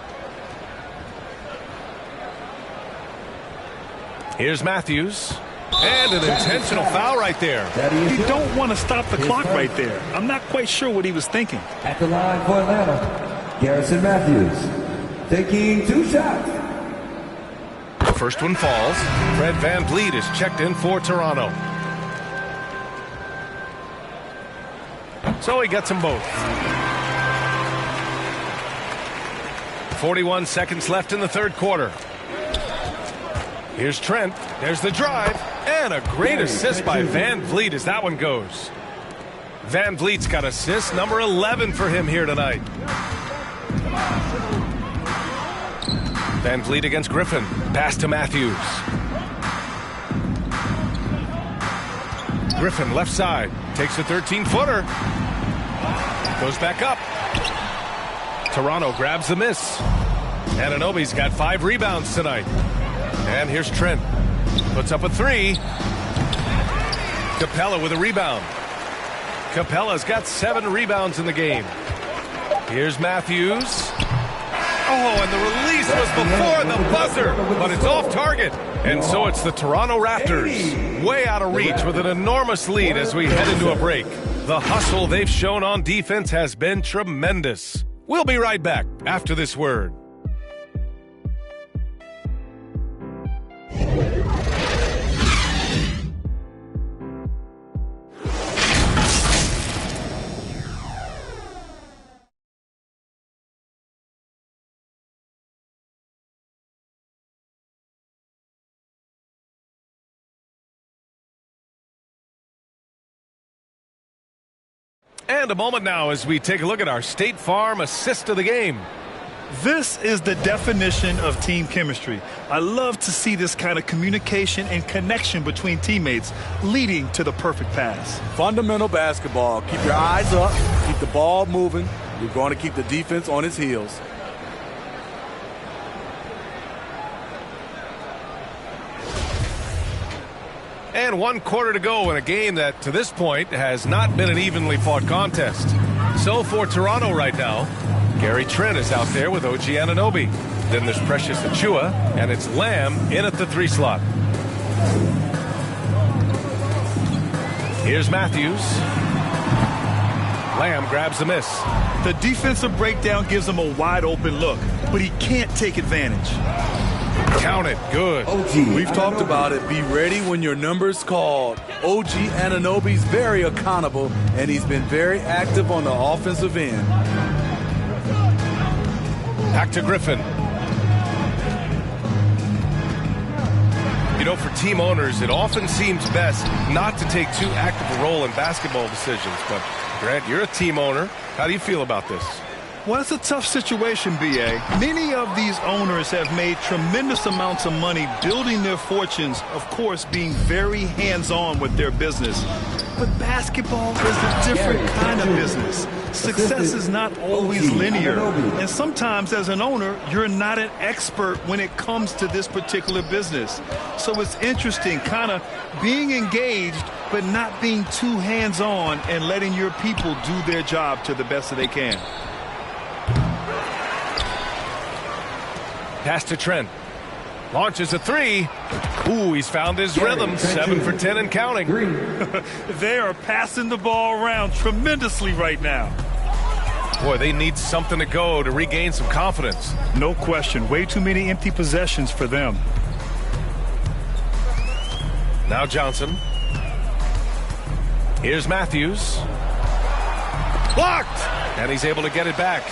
Here's Matthews. And an intentional foul right there. You don't want to stop the clock right there. I'm not quite sure what he was thinking. At the line for Atlanta, Garrison Matthews taking 2 shots. The first one falls. Fred VanVleet is checked in for Toronto. So he gets them both. 41 seconds left in the third quarter. Here's Trent. There's the drive. And a great assist by VanVleet as that one goes. VanVleet's got assist number 11 for him here tonight. VanVleet against Griffin. Pass to Matthews. Griffin left side. Takes a 13-footer. Goes back up. Toronto grabs the miss. Anunoby's got 5 rebounds tonight. And here's Trent. Puts up a 3. Capella with a rebound. Capella's got 7 rebounds in the game. Here's Matthews. Oh, and the release was before the buzzer, but it's off target. And so it's the Toronto Raptors, way out of reach with an enormous lead as we head into a break. The hustle they've shown on defense has been tremendous. We'll be right back after this word. And a moment now as we take a look at our State Farm assist of the game. This is the definition of team chemistry. I love to see this kind of communication and connection between teammates leading to the perfect pass. Fundamental basketball. Keep your eyes up. Keep the ball moving. You're going to keep the defense on its heels. And 1 quarter to go in a game that, to this point, has not been an evenly fought contest. So for Toronto right now, Gary Trent is out there with OG Anunoby. Then there's Precious Achiuwa, and it's Lamb in at the 3 slot. Here's Matthews. Lamb grabs the miss. The defensive breakdown gives him a wide open look, but he can't take advantage. Count it. Good. We've talked about it. Be ready when your number's called. OG Anunoby's very accountable, and he's been very active on the offensive end. Back to Griffin. You know, for team owners, it often seems best not to take too active a role in basketball decisions. But, Grant, you're a team owner. How do you feel about this? Well, it's a tough situation, B.A. Many of these owners have made tremendous amounts of money building their fortunes, of course, being very hands-on with their business. But basketball is a different kind of business. Success is not always linear. And sometimes, as an owner, you're not an expert when it comes to this particular business. So it's interesting, kind of being engaged, but not being too hands-on and letting your people do their job to the best that they can. Pass to Trent. Launches a three. Ooh, he's found his rhythm. 7 for 10 and counting. They are passing the ball around tremendously right now. Boy, they need something to go to regain some confidence. No question. Way too many empty possessions for them. Now Johnson. Here's Matthews. Blocked! And he's able to get it back.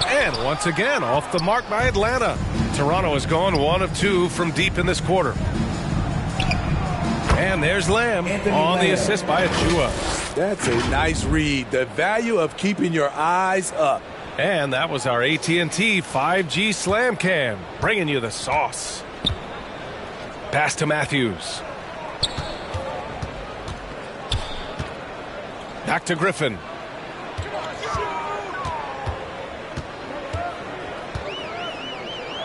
And once again, off the mark by Atlanta. Toronto has gone 1 of 2 from deep in this quarter. And there's Lamb on the assist by Achua. That's a nice read. The value of keeping your eyes up. And that was our AT&T 5G Slam Cam, bringing you the sauce. Pass to Matthews. Back to Griffin.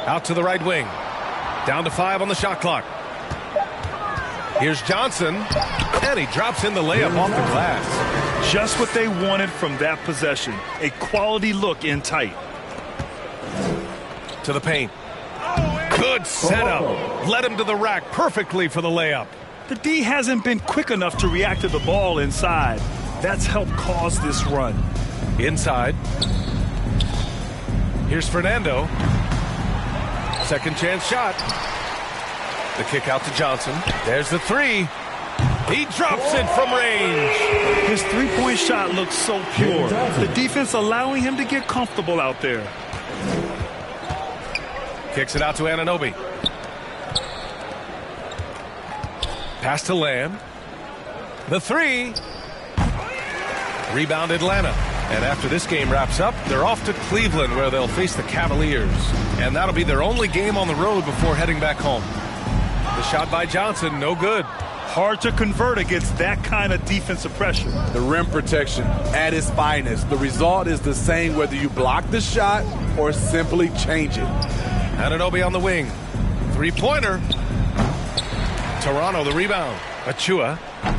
Out to the right wing. Down to 5 on the shot clock. Here's Johnson. And he drops in the layup off the glass. Just what they wanted from that possession. A quality look in tight. To the paint. Good setup. Led him to the rack perfectly for the layup. The D hasn't been quick enough to react to the ball inside. That's helped cause this run. Inside. Here's Fernando. Second chance shot. The kick out to Johnson. There's the three. He drops it from range. His three-point shot looks so pure. The defense allowing him to get comfortable out there. Kicks it out to Anunoby. Pass to Lamb. The three. Rebound Atlanta. And after this game wraps up, they're off to Cleveland where they'll face the Cavaliers. And that'll be their only game on the road before heading back home. The shot by Johnson, no good. Hard to convert against that kind of defensive pressure. The rim protection at its finest. The result is the same whether you block the shot or simply change it. Anunoby on the wing. Three-pointer. Toronto the rebound. Achua.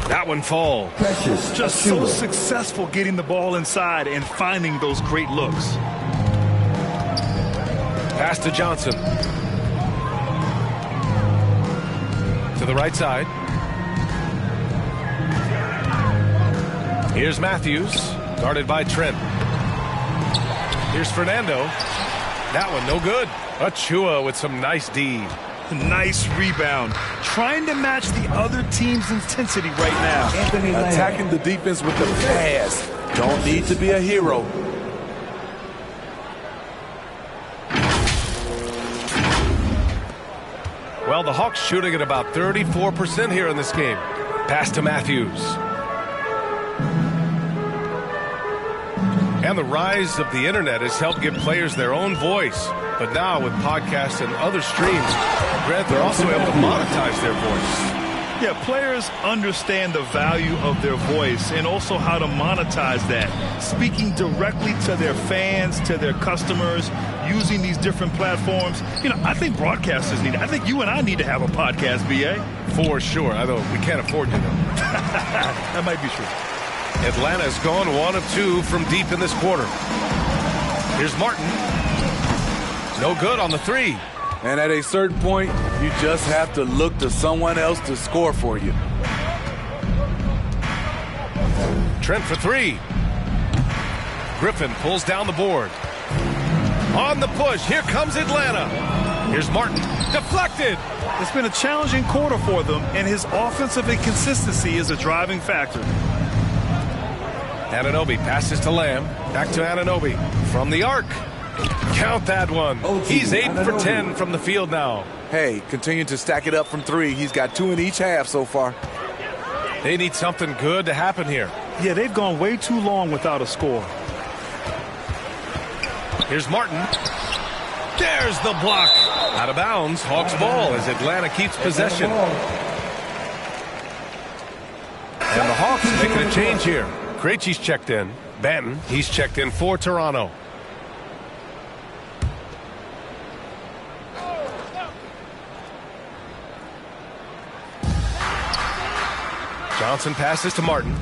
That one falls. Just so successful getting the ball inside and finding those great looks. Pass to Johnson. To the right side. Here's Matthews. Guarded by Trent. Here's Fernando. That one no good. Achua with some nice D. Nice rebound. Trying to match the other team's intensity right now. Attacking the defense with the pass. Don't need to be a hero. Well, the Hawks shooting at about 34% here in this game. Pass to Matthews. And the rise of the internet has helped give players their own voice. But now with podcasts and other streams, Grant, they're also able to monetize their voice. Yeah, players understand the value of their voice and also how to monetize that. Speaking directly to their fans, to their customers, using these different platforms. You know, I think broadcasters need it. I think you and I need to have a podcast, B.A. For sure. Although we can't afford you, though. That might be true. Atlanta's gone 1 of 2 from deep in this quarter. Here's Martin. No good on the three. And at a certain point, you just have to look to someone else to score for you. Trent for three. Griffin pulls down the board. On the push, here comes Atlanta. Here's Martin, deflected. It's been a challenging quarter for them, and his offensive inconsistency is a driving factor. Anunoby passes to Lamb. Back to Anunoby. From the arc. Count that one. He's 8 for 10 from the field now. Hey, continue to stack it up from three. He's got 2 in each half so far. They need something good to happen here. Yeah, they've gone way too long without a score. Here's Martin. There's the block. Out of bounds. Hawks ball as Atlanta keeps possession. And the Hawks making a change here. Krejci's checked in. Banton, he's checked in for Toronto. Johnson passes to Martin.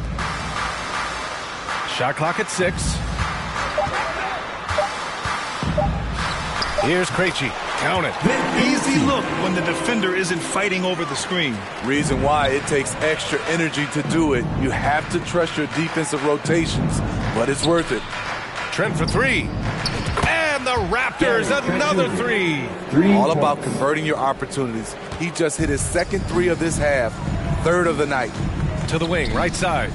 Shot clock at 6. Here's Krejci. Count it. Easy look when the defender isn't fighting over the screen. Reason why it takes extra energy to do it. You have to trust your defensive rotations, but it's worth it. Trent for three. And the Raptors, another three. All about converting your opportunities. He just hit his second three of this half, third of the night. To the wing, right side.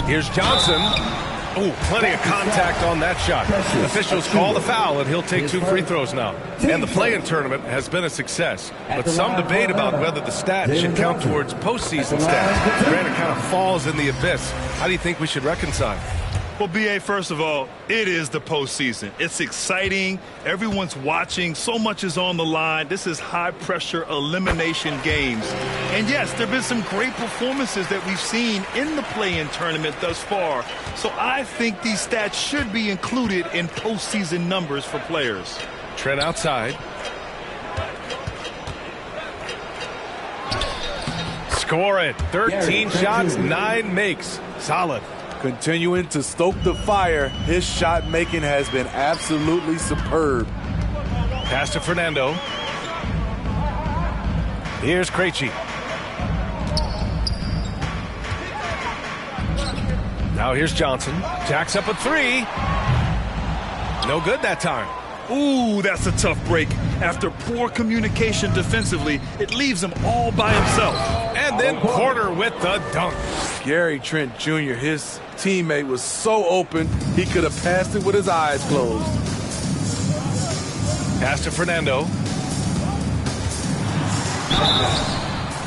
Here's Johnson. Oh, plenty of contact on that shot. Officials call the foul, and he'll take 2 free throws now. And the play-in tournament has been a success, but some debate about whether the stat should count towards postseason stats. Granted, kind of falls in the abyss. How do you think we should reconcile? Well, B.A., first of all, it is the postseason. It's exciting. Everyone's watching. So much is on the line. This is high-pressure elimination games. And, yes, there have been some great performances that we've seen in the play-in tournament thus far. So I think these stats should be included in postseason numbers for players. Trent outside. Score it. 13 shots, 9 makes. Solid. Continuing to stoke the fire, his shot making has been absolutely superb. Pass to Fernando. Here's Krejci. Now here's Johnson. Jacks up a three. No good that time. Ooh, that's a tough break. After poor communication defensively, it leaves him all by himself. And then Porter with the dunk. Gary Trent Jr., his teammate, was so open, he could have passed it with his eyes closed. Pass to Fernando.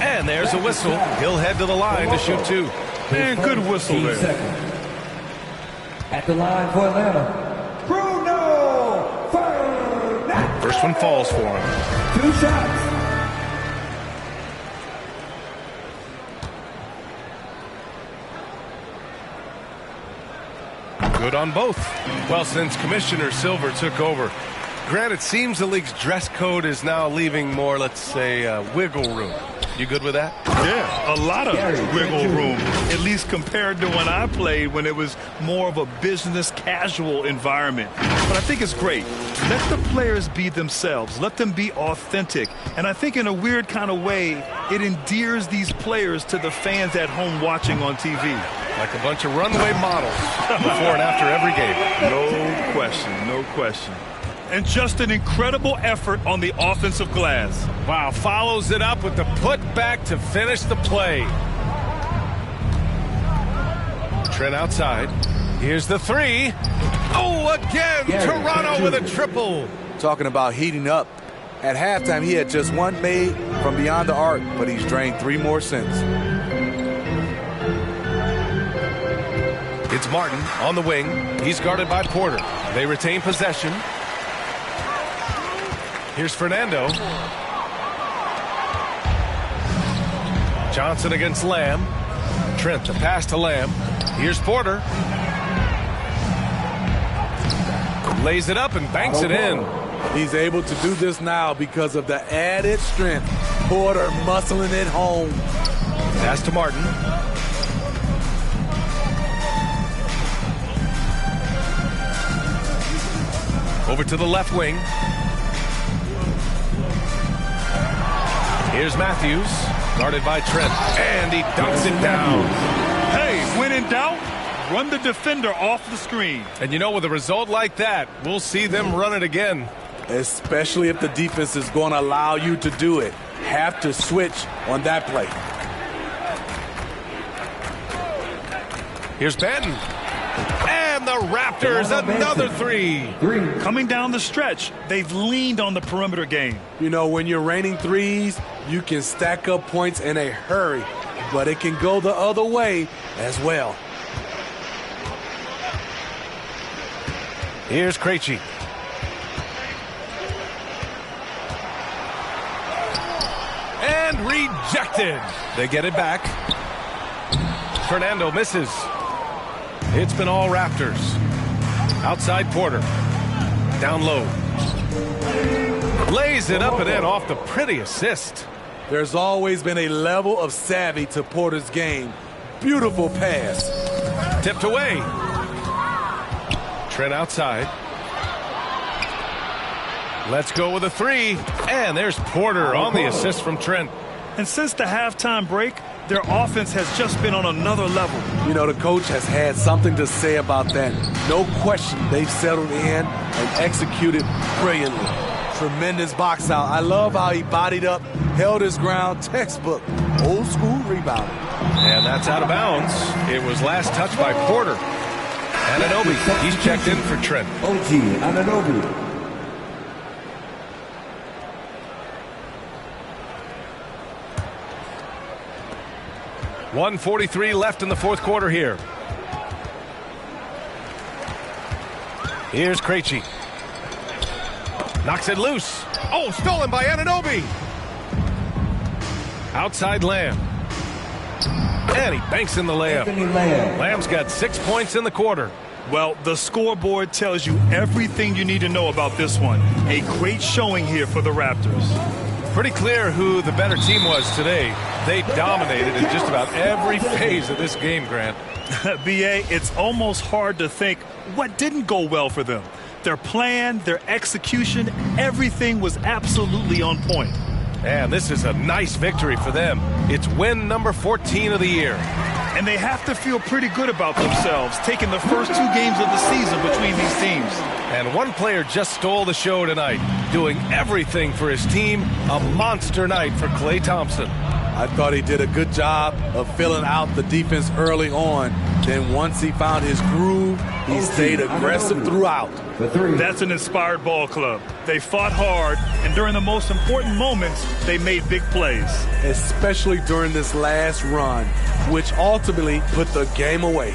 And there's a whistle. He'll head to the line to shoot 2. Man, good whistle there. At the line for Atlanta, Bruno Fernando. First one falls for him. 2 shots. Good on both. Well, since Commissioner Silver took over, granted, it seems the league's dress code is now leaving more, let's say, wiggle room. You good with that? Yeah, a lot of wiggle room, at least compared to when I played, when it was more of a business casual environment. But I think it's great. Let the players be themselves. Let them be authentic. And I think in a weird kind of way, it endears these players to the fans at home watching on TV. Like a bunch of runway models before and after every game. No question, no question. And just an incredible effort on the offensive glass. Wow, follows it up with the putback to finish the play. Trent outside. Here's the three. Oh, again, Toronto with a triple. Talking about heating up. At halftime, he had just one made from beyond the arc, but he's drained 3 more since. It's Martin on the wing. He's guarded by Porter. They retain possession. Here's Fernando. Johnson against Lamb. Trent, the pass to Lamb. Here's Porter. Lays it up and banks it in. He's able to do this now because of the added strength. Porter muscling it home. Pass to Martin. Over to the left wing. Here's Matthews, guarded by Trent, and he dunks it down. Hey, when in doubt, run the defender off the screen. And you know, with a result like that, we'll see them run it again. Especially if the defense is going to allow you to do it. Have to switch on that play. Here's Benton. And the Raptors, another three. Coming down the stretch, they've leaned on the perimeter game. You know, when you're raining threes, you can stack up points in a hurry, but it can go the other way as well. Here's Krejci. And rejected. They get it back. Fernando misses. It's been all Raptors. Outside Porter. Down low. Lays it up and in off the pretty assist. There's always been a level of savvy to Porter's game. Beautiful pass. Tipped away. Trent outside. Let's go with a three. And there's Porter on the assist from Trent. And since the halftime break, their offense has just been on another level. You know, the coach has had something to say about that. No question, they've settled in and executed brilliantly. Tremendous box out. I love how he bodied up, held his ground, textbook, old school rebound. And that's out of bounds. It was last touched by Porter. Anunoby, he's checked in for Trent. OG Anunoby. .143 left in the fourth quarter here. Here's Krejci. Knocks it loose. Oh, stolen by Anunoby. Outside Lamb. And he banks in the layup. Lamb's got 6 points in the quarter. Well, the scoreboard tells you everything you need to know about this one. A great showing here for the Raptors. Pretty clear who the better team was today. They dominated in just about every phase of this game, Grant. B.A., it's almost hard to think what didn't go well for them. Their plan, their execution, everything was absolutely on point. And this is a nice victory for them. It's win number 14 of the year. And they have to feel pretty good about themselves, taking the first 2 games of the season between these teams. And one player just stole the show tonight, doing everything for his team. A monster night for Klay Thompson. I thought he did a good job of filling out the defense early on. Then once he found his groove, he stayed aggressive throughout. That's an inspired ball club. They fought hard, and during the most important moments, they made big plays. Especially during this last run, which ultimately put the game away.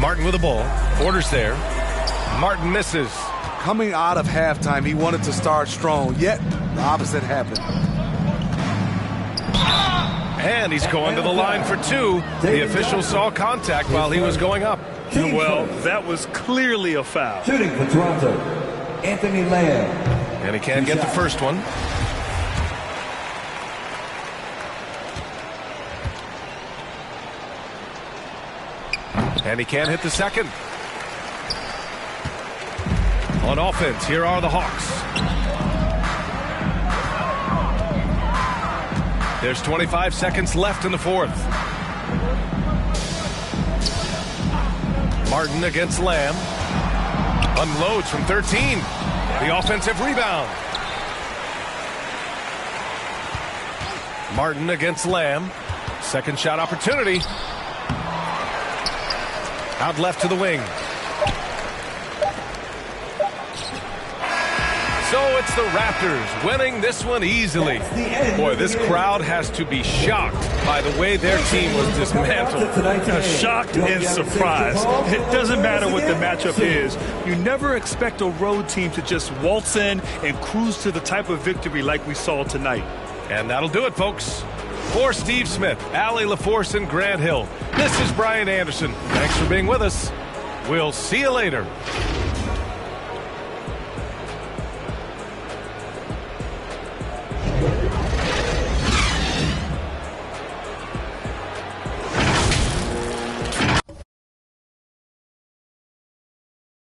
Martin with the ball. Porter's there. Martin misses. Coming out of halftime, he wanted to start strong, yet the opposite happened. And he's going to the line for 2. The official saw contact while he was going up. Well, that was clearly a foul. Shooting for Toronto, Anthony Lamb. And he can't get the first one. And he can't hit the second. On offense, here are the Hawks. There's 25 seconds left in the fourth. Martin against Lamb. Unloads from 13. The offensive rebound. Martin against Lamb. Second shot opportunity. Out left to the wing. So it's the Raptors winning this one easily. Boy, this crowd has to be shocked by the way their team was dismantled. Shocked and surprised. It doesn't matter what the matchup is. You never expect a road team to just waltz in and cruise to the type of victory like we saw tonight. And that'll do it, folks. For Steve Smith, Allie LaForce, and Grant Hill, this is Brian Anderson. Thanks for being with us. We'll see you later.